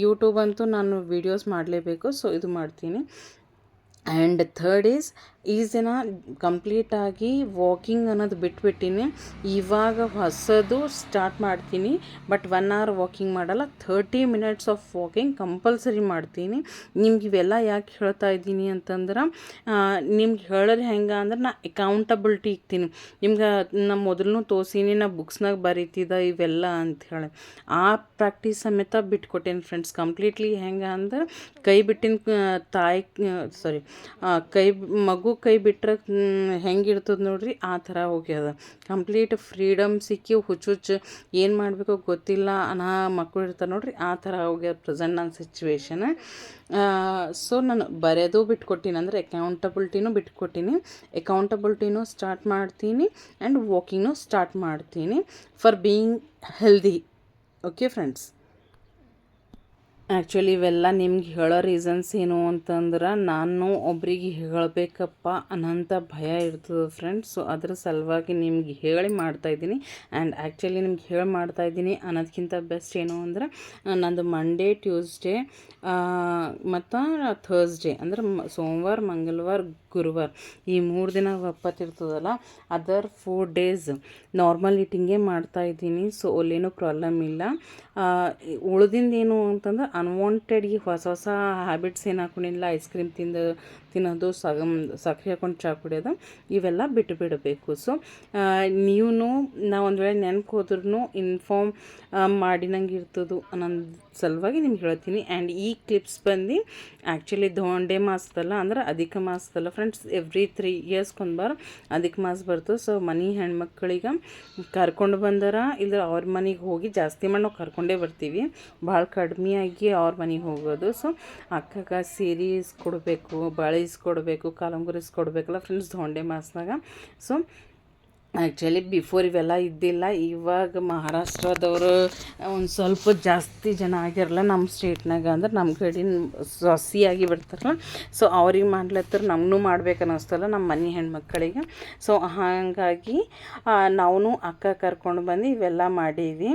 ಯೂಟ್ಯೂಬ್ ಅಂತೂ ನಾನು ವೀಡಿಯೋಸ್ ಮಾಡಲೇಬೇಕು, ಸೊ ಇದು ಮಾಡ್ತೀನಿ. ಆ್ಯಂಡ್ ಥರ್ಡ್ ಈಸ್ ದಿನ ಕಂಪ್ಲೀಟಾಗಿ ವಾಕಿಂಗ್ ಅನ್ನೋದು ಬಿಟ್ಬಿಟ್ಟಿನಿ. ಇವಾಗ ಹೊಸದು ಸ್ಟಾರ್ಟ್ ಮಾಡ್ತೀನಿ, ಬಟ್ 1 hour ವಾಕಿಂಗ್ ಮಾಡಲ್ಲ, 30 minutes ಆಫ್ ವಾಕಿಂಗ್ ಕಂಪಲ್ಸರಿ ಮಾಡ್ತೀನಿ. ನಿಮ್ಗೆ ಇವೆಲ್ಲ ಯಾಕೆ ಹೇಳ್ತಾ ಇದ್ದೀನಿ ಅಂತಂದ್ರೆ, ನಿಮ್ಗೆ ಹೇಳೋದು ಹೆಂಗೆ ಅಂದ್ರೆ ನಾ ಅಕೌಂಟಬಿಲಿಟಿ ಇಕ್ತೀನಿ ನಿಮ್ಗೆ. ನಾ ಮೊದಲು ತೋರಿಸೀನಿ, ನಾ ಬುಕ್ಸ್ನಾಗ ಬರೀತಿದ್ದ ಇವೆಲ್ಲ ಅಂಥೇಳಿ. ಆ ಪ್ರಾಕ್ಟೀಸ್ ಸಮೇತ ಬಿಟ್ಕೊಟ್ಟೇನೆ ಫ್ರೆಂಡ್ಸ್ ಕಂಪ್ಲೀಟ್ಲಿ. ಹೆಂಗೆ ಅಂದ್ರೆ ಕೈ ಬಿಟ್ಟಿನ ಮಗು ಕೈ ಬಿಟ್ರೆ ಹೆಂಗಿರ್ತದೆ ನೋಡ್ರಿ, ಆ ಥರ ಹೋಗ್ಯದ. ಕಂಪ್ಲೀಟ್ ಫ್ರೀಡಮ್ ಸಿಕ್ಕಿ ಹುಚ್ಚು ಏನು ಮಾಡಬೇಕು ಗೊತ್ತಿಲ್ಲ ಅನ್ನೋ ಮಕ್ಕಳು ಇರ್ತಾರೆ ನೋಡ್ರಿ, ಆ ಥರ ಹೋಗ್ಯದ ಪ್ರೆಸೆಂಟ್ ನನ್ನ ಸಿಚುವೇಶನ್. ಸೊ ನಾನು ಬರೆಯೋದು ಬಿಟ್ಕೊಟ್ಟಿನಿ, ಅಂದರೆ ಅಕೌಂಟಬಿಲಿಟಿನೂ ಬಿಟ್ಕೊಟ್ಟಿನಿ. ಅಕೌಂಟಬಿಲಿಟಿನೂ ಸ್ಟಾರ್ಟ್ ಮಾಡ್ತೀನಿ ಆ್ಯಂಡ್ ವಾಕಿಂಗ್ನೂ ಸ್ಟಾರ್ಟ್ ಮಾಡ್ತೀನಿ for being healthy. Okay friends, actually ಇವೆಲ್ಲ ನಿಮ್ಗೆ ಹೇಳೋ ರೀಸನ್ಸ್ ಏನು ಅಂತಂದ್ರೆ, ನಾನು ಒಬ್ರಿಗೆ ಹೇಳಬೇಕಪ್ಪ ಅನ್ನೋಂಥ ಭಯ ಇರ್ತದೆ ಫ್ರೆಂಡ್ಸ್. ಸೊ ಅದ್ರ ಸಲುವಾಗಿ ನಿಮ್ಗೆ ಹೇಳಿ ಮಾಡ್ತಾಯಿದ್ದೀನಿ. ಆ್ಯಂಡ್ ಆ್ಯಕ್ಚುಲಿ ನಿಮ್ಗೆ ಹೇಳಿ ಮಾಡ್ತಾಯಿದ್ದೀನಿ ಅನ್ನೋದಕ್ಕಿಂತ ಬೆಸ್ಟ್ ಏನು ಅಂದ್ರೆ, ನಂದು ಮಂಡೇ, ಟ್ಯೂಸ್ಡೇ ಮತ್ತು ಥರ್ಸ್ಡೇ ಅಂದ್ರೆ ಸೋಮವಾರ, ಮಂಗಳವಾರ, ಗುರುವಾರ ಈ 3 ದಿನ ಒಪ್ಪತ್ತಿರ್ತದಲ್ಲ, ಅದರ್ 4 days ನಾರ್ಮಲ್ ಈಟಿಂಗೇ ಮಾಡ್ತಾಯಿದ್ದೀನಿ. ಸೊ ಅಲ್ಲೇನೂ ಪ್ರಾಬ್ಲಮ್ ಇಲ್ಲ. ಉಳ್ದಿಂದೇನು ಅಂತಂದ್ರೆ ಅನ್ವಾಂಟೆಡ್ಗೆ ಹೊಸ ಹ್ಯಾಬಿಟ್ಸ್ ಏನು ಹಾಕೊಂಡಿಲ್ಲ. ಐಸ್ ಕ್ರೀಮ್ ತಿನ್ನೋದು, ಸಕ್ಕರೆ ಹಾಕೊಂಡು ಚಹಾ ಕುಡಿಯೋದು, ಇವೆಲ್ಲ ಬಿಟ್ಟು ಬಿಡಬೇಕು. ಸೊ ನೀವು ನಾ ಒಂದು ವೇಳೆ ನೆನಪು ಹೋದ್ರೂ ಇನ್ಫಾರ್ಮ್ ಮಾಡಿನಂಗೆ ಇರ್ತದೆ ಅನ್ನೋ ಸಲುವಾಗಿ ನಿಮ್ಗೆ ಹೇಳ್ತೀನಿ. ಆ್ಯಂಡ್ ಈ ಕ್ಲಿಪ್ಸ್ ಬಂದು ಆ್ಯಕ್ಚುಲಿ ಧೋಂಡೆ ಮಾಸದಲ್ಲ, ಅಂದ್ರೆ ಅಧಿಕ ಮಾಸದಲ್ಲ ಫ್ರೆಂಡ್ಸ್. ಎವ್ರಿ 3 years ಅಧಿಕ ಮಾಸ ಬರ್ತದೆ. ಸೊ ಮನೆ ಹೆಣ್ಮಕ್ಳಿಗೆ ಕರ್ಕೊಂಡು ಬಂದಾರ, ಇಲ್ಲ ಅವ್ರ ಮನೆಗೆ ಹೋಗಿ ಜಾಸ್ತಿ ಮಾಡಿ ನಾವು ಕರ್ಕೊಂಡೇ ಬರ್ತೀವಿ, ಭಾಳ ಕಡಿಮೆಯಾಗಿ ಅವ್ರ ಮನೆಗೆ ಹೋಗೋದು. ಸೊ ಅಕ್ಕಗೆ ಸೀರೆ ಕೊಡಬೇಕು, ಬಳೆ ಕೊಡಬೇಕು, ಕಾಲಂಗುರಿ ಕೊಡಬೇಕಲ್ಲ ಫ್ರೆಂಡ್ಸ್ ಧೋಂಡೆ ಮಾಸದಾಗ. ಸೊ ಆ್ಯಕ್ಚುಲಿ ಬಿಫೋರ್ ಇವೆಲ್ಲ ಇದ್ದಿಲ್ಲ. ಇವಾಗ ಮಹಾರಾಷ್ಟ್ರದವರು ಒಂದು ಸ್ವಲ್ಪ ಜಾಸ್ತಿ ಜನ ಆಗಿರಲ್ಲ ನಮ್ಮ ಸ್ಟೇಟ್ನಾಗ, ಅಂದ್ರೆ ನಮ್ಮ ಕಡೆ ಸೊಸಿಯಾಗಿ ಬಿಡ್ತಾರಲ್ಲ, ಸೊ ಅವ್ರಿಗೆ ಮಾಡ್ಲತ್ತರ ನಮಗೂ ಮಾಡ್ಬೇಕು ಅನ್ನಿಸ್ತಲ್ಲ ನಮ್ಮ ಮನೆ ಹೆಣ್ಮಕ್ಳಿಗೆ. ಸೊ ಹಾಗಾಗಿ ನಾವು ಅಕ್ಕ ಕರ್ಕೊಂಡು ಬಂದು ಇವೆಲ್ಲ ಮಾಡೀವಿ.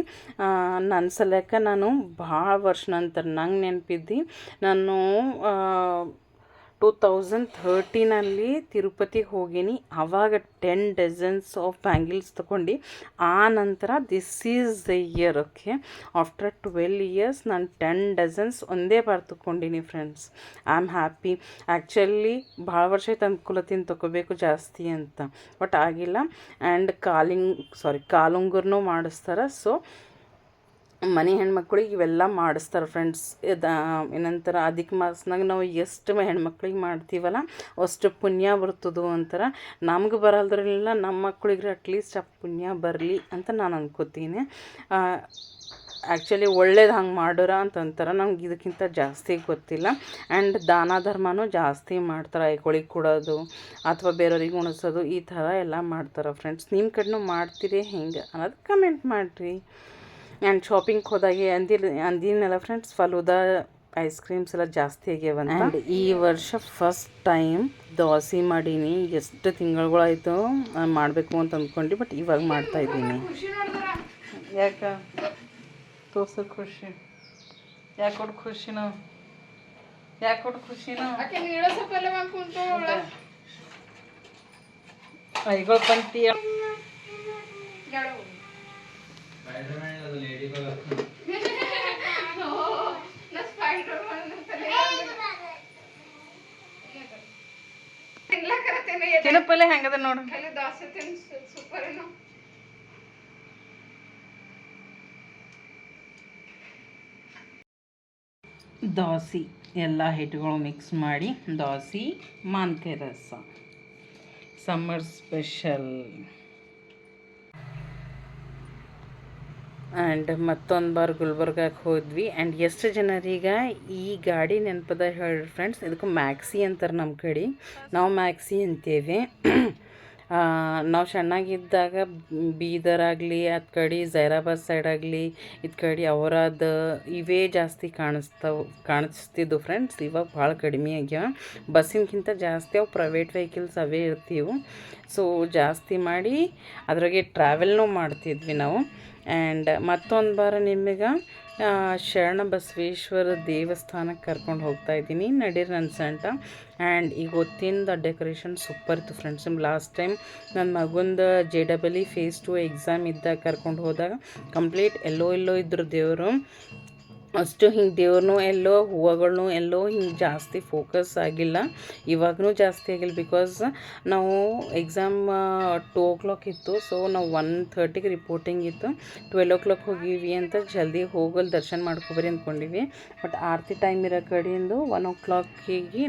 ನನ್ನ ಸಲಕ್ಕೆ ನಾನು ಭಾಳ ವರ್ಷ ನಂತರ ನಂಗೆ ನೆನಪಿದ್ದು, ನಾನು 2013 ತಿರುಪತಿಗೆ ಹೋಗೀನಿ. ಆವಾಗ 10 ಡಜನ್ಸ್ ಆಫ್ ಬ್ಯಾಂಗಲ್ಸ್ ತೊಗೊಂಡು, ಆ ನಂತರ this is the year. Okay, after 12 years ನಾನು 10 ಡಜನ್ಸ್ ಒಂದೇ ಬಾರ್ ತೊಗೊಂಡಿನಿ friends. I am happy. Actually ಭಾಳ ವರ್ಷ ಆಯ್ತು ಅಂದ್ಕೊಳತ್ತೀನಿ ತೊಗೋಬೇಕು ಜಾಸ್ತಿ ಅಂತ, ಬಟ್ ಆಗಿಲ್ಲ. ಆ್ಯಂಡ್ ಕಾಲುಂಗುರ್ನೂ ಮಾಡಿಸ್ತಾರೆ. ಸೊ ಮನೆ ಹೆಣ್ಮಕ್ಳಿಗೆ ಇವೆಲ್ಲ ಮಾಡಿಸ್ತಾರೆ ಫ್ರೆಂಡ್ಸ್. ಏನಂತಾರೆ, ಅಧಿಕ ಮಾಸನಾಗ ನಾವು ಎಷ್ಟು ಹೆಣ್ಮಕ್ಳಿಗೆ ಮಾಡ್ತೀವಲ್ಲ ಅಷ್ಟು ಪುಣ್ಯ ಬರ್ತದೋ ಅಂತಾರೆ. ನಮ್ಗೆ ಬರಲ್ದ್ರಲ್ಲ, ನಮ್ಮ ಮಕ್ಳಿಗೆ ಅಟ್ಲೀಸ್ಟ್ ಆ ಪುಣ್ಯ ಬರಲಿ ಅಂತ ನಾನು ಅನ್ಕೋತೀನಿ. ಆ್ಯಕ್ಚುಲಿ ಒಳ್ಳೇದು ಹಂಗೆ ಮಾಡೋರ ಅಂತಂತಾರೆ. ನಮ್ಗೆ ಇದಕ್ಕಿಂತ ಜಾಸ್ತಿ ಗೊತ್ತಿಲ್ಲ. ಆ್ಯಂಡ್ ದಾನ ಧರ್ಮನೂ ಜಾಸ್ತಿ ಮಾಡ್ತಾರೆ. ಐಕೊಳಿಗೆ ಕೊಡೋದು ಅಥವಾ ಬೇರೆಯವ್ರಿಗೆ ಉಣಿಸೋದು, ಈ ಥರ ಎಲ್ಲ ಮಾಡ್ತಾರೆ ಫ್ರೆಂಡ್ಸ್. ನಿಮ್ಮ ಕಡೆನೂ ಮಾಡ್ತೀರಿ ಹೆಂಗೆ ಅನ್ನೋದು ಕಮೆಂಟ್ ಮಾಡಿರಿ. ಆ್ಯಂಡ್ ಶಾಪಿಂಗ್ ಹೋದಾಗೆ ಅಂದಿನಲ್ಲ ಫ್ರೆಂಡ್ಸ್, ಫಲೂದಾ ಐಸ್ ಕ್ರೀಮ್ಸ್ ಎಲ್ಲ ಜಾಸ್ತಿ ಆಗ್ಯಾವಂತ. ಆ್ಯಂಡ್ ಈ ವರ್ಷ ಫಸ್ಟ್ ಟೈಮ್ ದೋಸೆ ಮಾಡೀನಿ. ಎಷ್ಟು ತಿಂಗಳುಗಳಾಯಿತು ಮಾಡಬೇಕು ಅಂತ ಅಂದ್ಕೊಂಡು, ಬಟ್ ಇವಾಗ ಮಾಡ್ತಾಯಿದ್ದೀನಿ. ಯಾಕೆ ತೋರ್ಸೋ ಖುಷಿ? ಯಾಕೆ ಕೊಡು ಖುಷಿನೋ? ಯಾಕೆ ಕೊಡು ಖುಷಿನೋ? ಐಗಳು ಪಂಕ್ತಿ ತಿನ್ನಪ್ಪಲೆ ಹೆಂಗದ ನೋಡು. ದೋಸೆ ಎಲ್ಲ ಹಿಟ್ಟುಗಳು ಮಿಕ್ಸ್ ಮಾಡಿ ದೋಸೆ ಮಾನ್ಕಾಯಿ ರಸ, ಸಮ್ಮರ್ ಸ್ಪೆಷಲ್. ಆ್ಯಂಡ್ ಮತ್ತೊಂದು ಬಾರ್ ಗುಲ್ಬರ್ಗಕ್ಕೆ ಹೋದ್ವಿ. ಆ್ಯಂಡ್ ಎಷ್ಟು ಜನರಿಗೆ ಈ ಗಾಡಿ ನೆನಪದ ಹೇಳಿ ಫ್ರೆಂಡ್ಸ್, ಇದಕ್ಕೆ ಮ್ಯಾಕ್ಸಿ ಅಂತಾರೆ ನಮ್ಮ ಕಡೆ, ನಾವು ಮ್ಯಾಕ್ಸಿ ಅಂತೇವೆ. ನಾವು ಸಣ್ಣಾಗಿದ್ದಾಗ ಬೀದರಾಗಲಿ ಅದ್ ಕಡೆ ಜೈರಾಬಾದ್ ಸೈಡ್ ಆಗಲಿ ಇದು ಕಡೆ ಔರಾದ ಇವೇ ಜಾಸ್ತಿ ಕಾಣಿಸ್ತಿದ್ವು ಫ್ರೆಂಡ್ಸ್. ಇವಾಗ ಭಾಳ ಕಡಿಮೆ ಆಗ್ಯಾವ. ಬಸ್ಸಿನಕ್ಕಿಂತ ಜಾಸ್ತಿ ಅವು ಪ್ರೈವೇಟ್ ವೆಹಿಕಲ್ಸ್ ಅವೇ ಇರ್ತೀವಿ. ಸೊ ಜಾಸ್ತಿ ಮಾಡಿ ಅದ್ರಾಗೆ ಟ್ರಾವೆಲ್ನೂ ಮಾಡ್ತಿದ್ವಿ ನಾವು. ಆ್ಯಂಡ್ ಮತ್ತೊಂದು ಬಾರ ನಿಮಗೆ ಶರಣ ಬಸವೇಶ್ವರ ದೇವಸ್ಥಾನಕ್ಕೆ ಕರ್ಕೊಂಡು ಹೋಗ್ತಾಯಿದ್ದೀನಿ, ನಡೀರಿ ನನ್ನ ಸಂಟ. ಆ್ಯಂಡ್ ಈಗ ಹೊತ್ತಿಂದ ಡೆಕೋರೇಷನ್ ಸೂಪರ್ ಇತ್ತು ಫ್ರೆಂಡ್ಸ್. ಲಾಸ್ಟ್ ಟೈಮ್ ನನ್ನ ಮಗಂದು JEE Phase 2 ಎಕ್ಸಾಮ್ ಇದ್ದಾಗ ಕರ್ಕೊಂಡು ಹೋದಾಗ ಕಂಪ್ಲೀಟ್ ಎಲ್ಲೋ ಇದ್ರು ದೇವರು. ಅಷ್ಟು ಹಿಂಗೆ ದೇವ್ರನ್ನೂ ಎಲ್ಲೋ, ಹೂವುಗಳ್ನೂ ಎಲ್ಲೋ ಹಿಂಗೆ ಜಾಸ್ತಿ ಫೋಕಸ್ ಆಗಿಲ್ಲ. ಇವಾಗೂ ಜಾಸ್ತಿ ಆಗಿಲ್ಲ, ಬಿಕಾಸ್ ನಾವು ಎಕ್ಸಾಮ್ 2 o'clock ಇತ್ತು. ಸೊ ನಾವು 1:30ಗೆ ರಿಪೋರ್ಟಿಂಗ್ ಇತ್ತು. 12 o'clock ಹೋಗೀವಿ ಅಂತ ಜಲ್ದಿ ಹೋಗಲು ದರ್ಶನ ಮಾಡ್ಕೊಬರಿ ಅಂದ್ಕೊಂಡಿವಿ. ಬಟ್ ಆರತಿ ಟೈಮ್ ಇರೋ ಕಡೆಯಿಂದ 1 o'clock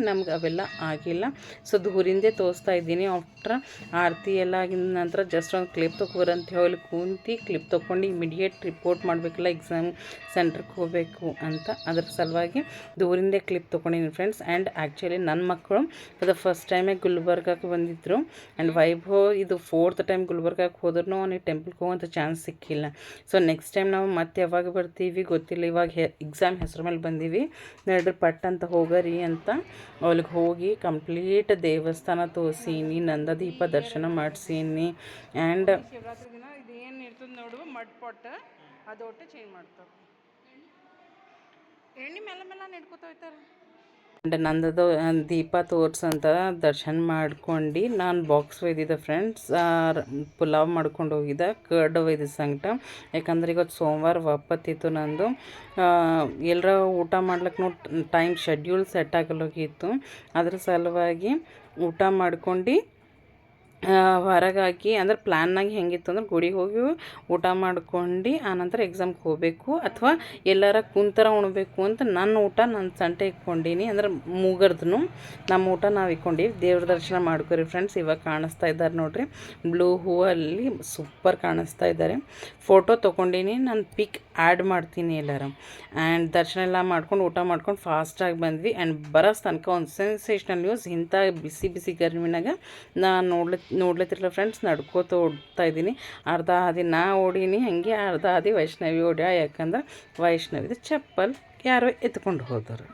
ನಮ್ಗೆ ಅವೆಲ್ಲ ಆಗಿಲ್ಲ. ಸೊ ದೂರಿಂದೇ ತೋರಿಸ್ತಾ ಇದ್ದೀನಿ. ಆಫ್ಟ್ರ್ ಆರತಿ ಎಲ್ಲ ಆಗಿದ ನಂತರ ಜಸ್ಟ್ ಒಂದು ಕ್ಲಿಪ್ ತೊಗೊಬರ್ ಅಂತ ಹೇಳಿ ಕೂತಿ ಕ್ಲಿಪ್ ತೊಗೊಂಡು ಇಮಿಡಿಯೇಟ್ ರಿಪೋರ್ಟ್ ಮಾಡಬೇಕಲ್ಲ, ಎಕ್ಸಾಮ್ ಸೆಂಟ್ರಿಗೆ ಹೋಗ್ಬೇಕು ಅಂತ. ಅದ್ರ ಸಲುವಾಗಿ ದೂರಿಂದೇ ಕ್ಲಿಪ್ ತೊಗೊಂಡಿನಿ ಫ್ರೆಂಡ್ಸ್. ಆ್ಯಂಡ್ ಆ್ಯಕ್ಚುಲಿ ನನ್ನ ಮಕ್ಕಳು ಅದು ಫಸ್ಟ್ ಟೈಮೇ ಗುಲ್ಬರ್ಗಕ್ಕೆ ಬಂದಿದ್ದರು. ಆ್ಯಂಡ್ ವೈಭವ್ ಇದು 4th ಟೈಮ್ ಗುಲ್ಬರ್ಗಕ್ಕೆ ಹೋದ್ರೂ ಅವನಿಗೆ ಟೆಂಪಲ್ಗೆ ಹೋಗೋಂಥ ಚಾನ್ಸ್ ಸಿಕ್ಕಿಲ್ಲ. ಸೊ ನೆಕ್ಸ್ಟ್ ಟೈಮ್ ನಾವು ಮತ್ತೆ ಯಾವಾಗ ಬರ್ತೀವಿ ಗೊತ್ತಿಲ್ಲ. ಇವಾಗ ಎಕ್ಸಾಮ್ ಹೆಸ್ರ ಮೇಲೆ ಬಂದೀವಿ, ನಡ್ರಿ ಪಟ್ ಅಂತ ಹೋಗರಿ ಅಂತ ಅವ್ಳಿಗೆ ಹೋಗಿ ಕಂಪ್ಲೀಟ್ ದೇವಸ್ಥಾನ ತೋರಿಸೀನಿ, ನಂದದೀಪ ದರ್ಶನ ಮಾಡಿಸೀನಿ. ಆ್ಯಂಡ್ ಶಿವರಾತ್ರಿ ದಿನ ಇದೇನು ಇರ್ತದೆ ನೋಡು ಮಡ್ ಪಾಟ್, ಅದು ಒಟ್ಟು ಚೇಂಜ್ ಮಾಡ್ತಾರೆ. ಎಣ್ಣೆ ಮೇಲೆ ನೆಡ್ಕೋತ ಹೋಗ್ತಾರೆ. ಆ್ಯಂಡ್ ನಂದದು ದೀಪ ತೋರ್ಸಂತ ದರ್ಶನ ಮಾಡ್ಕೊಂಡು ನಾನು ಬಾಕ್ಸ್ ಒಯ್ದಿದ್ದೆ ಫ್ರೆಂಡ್ಸ್. ಪುಲಾವ್ ಮಾಡ್ಕೊಂಡು ಹೋಗಿದ್ದೆ, ಕರ್ಡ್ ಒಯ್ದು ಸಂಗಟ. ಯಾಕಂದ್ರೆ ಇವತ್ತು ಸೋಮವಾರ ಒಪ್ಪತ್ತಿತ್ತು ನಂದು. ಎಲ್ಲರ ಊಟ ಮಾಡ್ಲಿಕ್ಕೆ ಟೈಮ್ ಶೆಡ್ಯೂಲ್ ಸೆಟ್ ಆಗಲ್ಲೋಗಿತ್ತು. ಅದ್ರ ಸಲುವಾಗಿ ಊಟ ಮಾಡ್ಕೊಂಡು ಹೊರಗಾಗಿ ಅಂದ್ರೆ ಪ್ಲ್ಯಾನ್ನಾಗಿ ಹೆಂಗಿತ್ತು ಅಂದ್ರೆ ಗುಡಿಗೆ ಹೋಗಿ ಊಟ ಮಾಡ್ಕೊಂಡು ಆನಂತರ ಎಕ್ಸಾಮ್ಗೆ ಹೋಗಬೇಕು ಅಥವಾ ಎಲ್ಲರ ಕುಂತರ ಉಣ್ಬೇಕು ಅಂತ ನನ್ನ ಊಟ ನಾನು ಸಂಟೆ ಇಟ್ಕೊಂಡೀನಿ. ಅಂದ್ರೆ ಮೂಗರ್ದು ನಮ್ಮ ಊಟ ನಾವು ಇಟ್ಕೊಂಡೀವಿ. ದೇವ್ರ ದರ್ಶನ ಮಾಡ್ಕೊರಿ ಫ್ರೆಂಡ್ಸ್. ಇವಾಗ ಕಾಣಿಸ್ತಾ ಇದ್ದಾರೆ ನೋಡಿರಿ, ಬ್ಲೂ ಹೂವಲ್ಲಿ ಸೂಪರ್ ಕಾಣಿಸ್ತಾ ಇದ್ದಾರೆ. ಫೋಟೋ ತೊಗೊಂಡೀನಿ, ನಾನು ಪಿಕ್ ಆ್ಯಡ್ ಮಾಡ್ತೀನಿ ಎಲ್ಲರ. ಆ್ಯಂಡ್ ದರ್ಶನ ಎಲ್ಲ ಮಾಡ್ಕೊಂಡು ಊಟ ಮಾಡ್ಕೊಂಡು ಫಾಸ್ಟಾಗಿ ಬಂದ್ವಿ. ಆ್ಯಂಡ್ ಬರೋ ತನಕ ಒಂದು ಸೆನ್ಸೇಷನಲ್ ನ್ಯೂಸ್. ಇಂಥ ಬಿಸಿ ಗರ್ಮಿನಾಗ ನಾನು ನೋಡ್ಲಿಕ್ಕೆ ನೋಡ್ಲತ್ತಿರಲ್ಲ ಫ್ರೆಂಡ್ಸ್, ನಡ್ಕೋತ ಓಡ್ತಾ ಇದ್ದೀನಿ. ಅರ್ಧ ಹಾದಿ ನಾ ಓಡೀನಿ, ಹಾಗೆ ಅರ್ಧ ಹಾದಿ ವೈಷ್ಣವಿ ಓಡ್ಯಾಳ. ಯಾಕಂದ್ರೆ ವೈಷ್ಣವಿದು ಚಪ್ಪಲ್ ಯಾರೋ ಎತ್ಕೊಂಡು ಹೋದರು.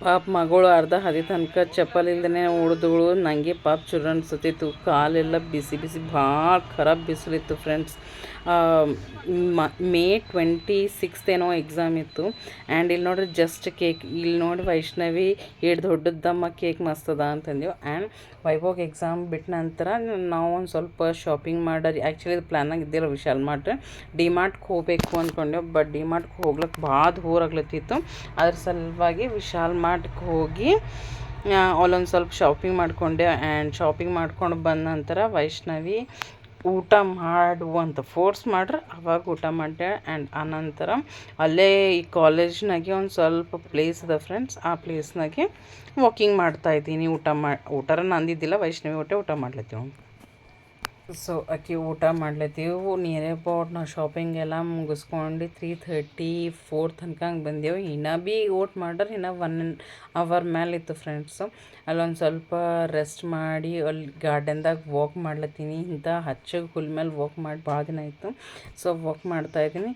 ಪಾಪ ಮಗಳು ಅರ್ಧ ಹಾದಿ ತನಕ ಚಪ್ಪಲ್ ಇಲ್ದೇ ಉಳಿದಳು. ನನಗೆ ಪಾಪ ಚುರು ಅನ್ಸತ್ತಿತ್ತು, ಕಾಲೆಲ್ಲ ಬಿಸಿ ಬಿಸಿ, ಭಾಳ ಖರಾಬ್ ಬಿಸಿಲಿತ್ತು ಫ್ರೆಂಡ್ಸ್. ಮೇ 26 ಏನೋ ಎಕ್ಸಾಮ್ ಇತ್ತು. ಆ್ಯಂಡ್ ಇಲ್ಲಿ ನೋಡ್ರಿ ಜಸ್ಟ್ ಕೇಕ್, ಇಲ್ಲಿ ನೋಡಿ ವೈಷ್ಣವಿ ಎಷ್ಟು ದೊಡ್ಡದಮ್ಮ ಕೇಕ್ ಮಸ್ತದ ಅಂತಂದೆವು. ಆ್ಯಂಡ್ ವೈಭೋಗ್ ಎಕ್ಸಾಮ್ ಬಿಟ್ಟ ನಂತರ ನಾವು ಒಂದು ಸ್ವಲ್ಪ ಶಾಪಿಂಗ್ ಮಾಡೋರಿ. ಆ್ಯಕ್ಚುಲಿ ಇದು ಪ್ಲ್ಯಾನಾಗಿ ಇದ್ದಿಲ್ಲ ವಿಶಾಲ್ ಮಾರ್ಟ್, ಡಿಮಾರ್ಟ್ಗೆ ಹೋಗಬೇಕು ಅಂದ್ಕೊಂಡೆವು. ಬಟ್ ಡಿಮಾರ್ಟ್ಗೆ ಹೋಗ್ಲಿಕ್ಕೆ ಭಾಳ ದೂರ ಆಗ್ಲತ್ತಿತ್ತು. ಅದ್ರ ಸಲುವಾಗಿ ವಿಶಾಲ್ ಮಾರ್ಟ್ಗೆ ಹೋಗಿ ಅಲ್ಲೊಂದು ಸ್ವಲ್ಪ ಶಾಪಿಂಗ್ ಮಾಡಿಕೊಂಡೆ. ಆ್ಯಂಡ್ ಶಾಪಿಂಗ್ ಮಾಡ್ಕೊಂಡು ಬಂದ ನಂತರ ವೈಷ್ಣವಿ ಊಟ ಮಾಡು ಅಂತ ಫೋರ್ಸ್ ಮಾಡ್ರೆ ಅವಾಗ ಊಟ ಮಾಡಿದೆ. ಆ್ಯಂಡ್ ಆನಂತರ ಅಲ್ಲೇ ಈ ಕಾಲೇಜ್ನಾಗೆ ಒಂದು ಸ್ವಲ್ಪ ಪ್ಲೇಸ್ ಅದ ಫ್ರೆಂಡ್ಸ್, ಆ ಪ್ಲೇಸ್ನಾಗೆ ವಾಕಿಂಗ್ ಮಾಡ್ತಾಯಿದ್ದೀನಿ. ಊಟರ ನಂದಿದ್ದಿಲ್ಲ, ವೈಷ್ಣವಿ ಊಟ ಮಾಡ್ಲತ್ತೀವಿ. ಸೊ ಅಕ್ಕಿ ಊಟ ಮಾಡ್ಲತ್ತೀವಿ. ನಿಯರ್ ಅಬೌಟ್ ನಾವು ಶಾಪಿಂಗ್ ಎಲ್ಲ ಮುಗಿಸ್ಕೊಂಡು 3:34 ತನಕ ಹಂಗೆ ಬಂದೆವು. ಇನ್ನೂ ಭೀ ಓಟ್ ಮಾಡ್ರೆ ಇನ್ನೂ 1 ಅವರ್ ಮೇಲೆ ಇತ್ತು ಫ್ರೆಂಡ್ಸು. ಅಲ್ಲೊಂದು ಸ್ವಲ್ಪ ರೆಸ್ಟ್ ಮಾಡಿ ಅಲ್ಲಿ ಗಾರ್ಡನ್ದಾಗ ವಾಕ್ ಮಾಡ್ಲತ್ತೀನಿ. ಇಂಥ ಹಚ್ಚಗೆ ಹುಲ್ ಮೇಲೆ ವಾಕ್ ಮಾಡಿ ಭಾಳ ದಿನ ಆಯಿತು. ಸೊ ವಾಕ್ ಮಾಡ್ತಾಯಿದ್ದೀನಿ.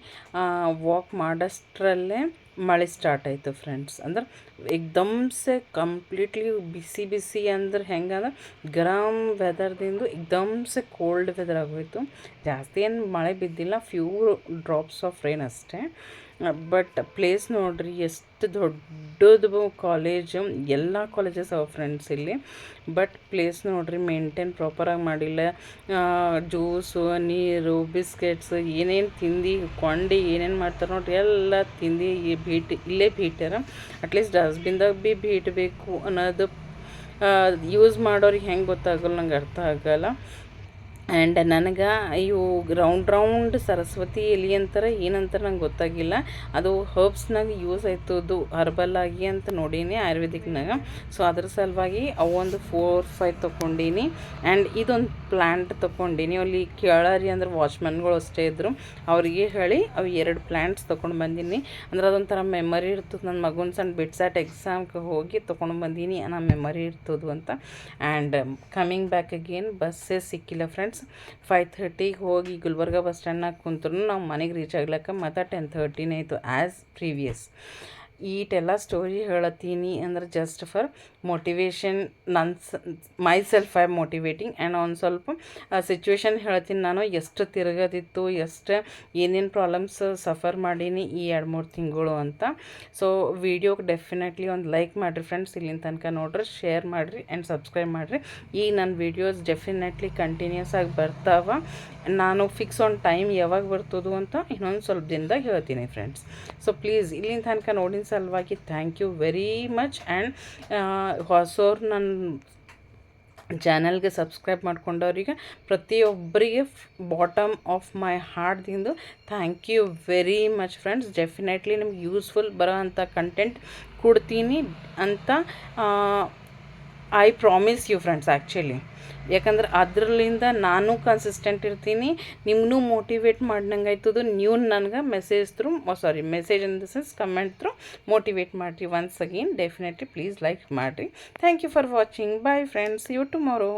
ವಾಕ್ ಮಾಡೋಷ್ಟರಲ್ಲೇ ಮಳೆ ಸ್ಟಾರ್ಟ್ ಆಯಿತು ಫ್ರೆಂಡ್ಸ್. ಅಂದ್ರೆ ಏಕ್ದಮ್ಸೆ ಕಂಪ್ಲೀಟ್ಲಿ ಬಿಸಿ ಬಿಸಿ ಅಂದ್ರೆ ಹೆಂಗಂದ್ರೆ ಗರಮ್ ವೆದರ್ದಿಂದ ಏಕ್ದಮ್ಸೆ ಕೋಲ್ಡ್ ವೆದರ್ ಆಗೋಯಿತು. ಜಾಸ್ತಿ ಏನು ಮಳೆ ಬಿದ್ದಿಲ್ಲ, ಫ್ಯೂ ಡ್ರಾಪ್ಸ್ ಆಫ್ ರೈನ್ ಅಷ್ಟೇ. ಬಟ್ ಪ್ಲೇಸ್ ನೋಡ್ರಿ ಎಷ್ಟು ದೊಡ್ಡದು ಕಾಲೇಜು, ಎಲ್ಲ ಕಾಲೇಜಸ್ ಅವ ಫ್ರೆಂಡ್ಸ್ ಇಲ್ಲಿ. ಬಟ್ ಪ್ಲೇಸ್ ನೋಡ್ರಿ ಮೇಂಟೈನ್ ಪ್ರಾಪರಾಗಿ ಮಾಡಿಲ್ಲ. ಜ್ಯೂಸು, ನೀರು, ಬಿಸ್ಕೆಟ್ಸ್ ಏನೇನು ತಿಂದು ಕೊಂಡು ಏನೇನು ಮಾಡ್ತಾರೆ ನೋಡ್ರಿ ಎಲ್ಲ ತಿಂದು ಇಲ್ಲೇ ಭೀಟ್ಯಾರ. ಅಟ್ಲೀಸ್ಟ್ ಡಸ್ಟ್ಬಿನ್ದಾಗ ಭೀ ಭೀಟ್ಬೇಕು ಅನ್ನೋದು ಯೂಸ್ ಮಾಡೋರಿಗೆ ಹೆಂಗೆ ಗೊತ್ತಾಗಲ್ಲ, ನಂಗೆ ಅರ್ಥ ಆಗಲ್ಲ. ಆ್ಯಂಡ್ ನನಗೆ ಇವು ರೌಂಡ್ ಸರಸ್ವತಿ ಎಲೆ ಅಂತಾರೆ ಏನಂತಾರೆ ನಂಗೆ ಗೊತ್ತಾಗಿಲ್ಲ. ಅದು ಹರ್ಬ್ಸ್ನಾಗ ಯೂಸ್ ಆಯ್ತದು ಹರ್ಬಲ್ ಆಗಿ ಅಂತ ನೋಡೀನಿ ಆಯುರ್ವೇದಿಕ್ನಾಗ. ಸೊ ಅದ್ರ ಸಲುವಾಗಿ ಅವೊಂದು 4-5 ತೊಗೊಂಡೀನಿ. ಆ್ಯಂಡ್ ಇದೊಂದು ಪ್ಲ್ಯಾಂಟ್ ತೊಗೊಂಡೀನಿ. ಅಲ್ಲಿ ಕೇಳರಿ ಅಂದ್ರೆ ವಾಚ್ಮನ್ಗಳು ಅಷ್ಟೇ ಇದ್ದರು, ಅವರಿಗೆ ಹೇಳಿ ಅವು 2 ಪ್ಲ್ಯಾಂಟ್ಸ್ ತೊಗೊಂಡು ಬಂದೀನಿ. ಅಂದ್ರೆ ಅದೊಂಥರ ಮೆಮರಿ ಇರ್ತದೆ. ನನ್ನ ಮಗನ ಸಣ್ಣ ಬಿಟ್ಸಾಟ್ ಎಕ್ಸಾಮ್ಗೆ ಹೋಗಿ ತೊಗೊಂಡು ಬಂದೀನಿ, ನನ್ನ ಮೆಮರಿ ಇರ್ತದು ಅಂತ. ಆ್ಯಂಡ್ ಕಮಿಂಗ್ ಬ್ಯಾಕ್ ಅಗೇನ್ ಬಸ್ಸೇ ಸಿಕ್ಕಿಲ್ಲ ಫ್ರೆಂಡ್ಸ್. 5:30ಗೆ ಹೋಗಿ ಗುಲ್ಬರ್ಗ ಬಸ್ ಸ್ಟ್ಯಾಂಡ್ನಾಗ ಕುಂತ್ರು ನಾವು ಮನೆಗೆ ರೀಚ್ ಆಗ್ಲಕ್ಕ ಮತ್ತು 10:13 ಆಯಿತು ಆ್ಯಸ್ ಪ್ರೀವಿಯಸ್. ಈಟೆಲ್ಲ ಸ್ಟೋರಿ ಹೇಳತ್ತೀನಿ ಅಂದ್ರೆ just for motivation. My self I motivating. And ಒಂದು ಸ್ವಲ್ಪ ಸಿಚುವೇಶನ್ ಹೇಳ್ತೀನಿ ನಾನು, ಎಷ್ಟು ತಿರುಗೋದಿತ್ತು, ಎಷ್ಟು ಏನೇನು ಪ್ರಾಬ್ಲಮ್ಸ್ ಸಫರ್ ಮಾಡೀನಿ ಈ 2-3 ತಿಂಗಳು ಅಂತ. ಸೊ ವಿಡಿಯೋಗೆ ಡೆಫಿನೆಟ್ಲಿ ಒಂದು ಲೈಕ್ ಮಾಡಿರಿ ಫ್ರೆಂಡ್ಸ್, ಇಲ್ಲಿನ ತನಕ ನೋಡ್ರಿ, ಶೇರ್ ಮಾಡಿರಿ ಆ್ಯಂಡ್ ಸಬ್ಸ್ಕ್ರೈಬ್ ಮಾಡಿರಿ. ಈ ನನ್ನ ವೀಡಿಯೋಸ್ ಡೆಫಿನೆಟ್ಲಿ ಕಂಟಿನ್ಯೂಸ್ ಆಗಿ ಬರ್ತಾವ. ನಾನು ಫಿಕ್ಸ್ ಆನ್ ಟೈಮ್ ಯಾವಾಗ ಬರ್ತದೋ ಅಂತ ಇನ್ನೊಂದು ಸ್ವಲ್ಪ ದಿನದಾಗ ಹೇಳ್ತೀನಿ ಫ್ರೆಂಡ್ಸ್. ಸೊ ಪ್ಲೀಸ್ ಇಲ್ಲಿನ ತನಕ ನೋಡಿನ ಸಲುವಾಗಿ thank you very much. And ಹೊಸವ್ರು ನನ್ನ ಚಾನಲ್ಗೆ ಸಬ್ಸ್ಕ್ರೈಬ್ ಮಾಡ್ಕೊಂಡವ್ರಿಗೆ ಪ್ರತಿಯೊಬ್ಬರಿಗೆ ಬಾಟಮ್ ಆಫ್ ಮೈ ಹಾರ್ಟ್ದಿಂದ thank you very much friends. Definitely ನಿಮ್ಗೆ ಯೂಸ್ಫುಲ್ ಬರೋ ಅಂಥ ಕಂಟೆಂಟ್ ಕೊಡ್ತೀನಿ ಅಂತ I promise you friends. Actually ಯಾಕಂದ್ರೆ ಅದರಲ್ಲಿಂದ ನಾನು ಕನ್ಸಿಸ್ಟೆಂಟ್ ಇರ್ತೀನಿ, ನಿಮ್ಮನ್ನೂ ಮೋಟಿವೇಟ್ ಮಾಡ್ದಂಗೆ ಆಯ್ತದು. ನೀವು ನನಗೆ message in the sense comment through motivate ಮಾಡಿರಿ. Once again definitely please like ಮಾಡಿರಿ. Thank you for watching. Bye friends, see you tomorrow.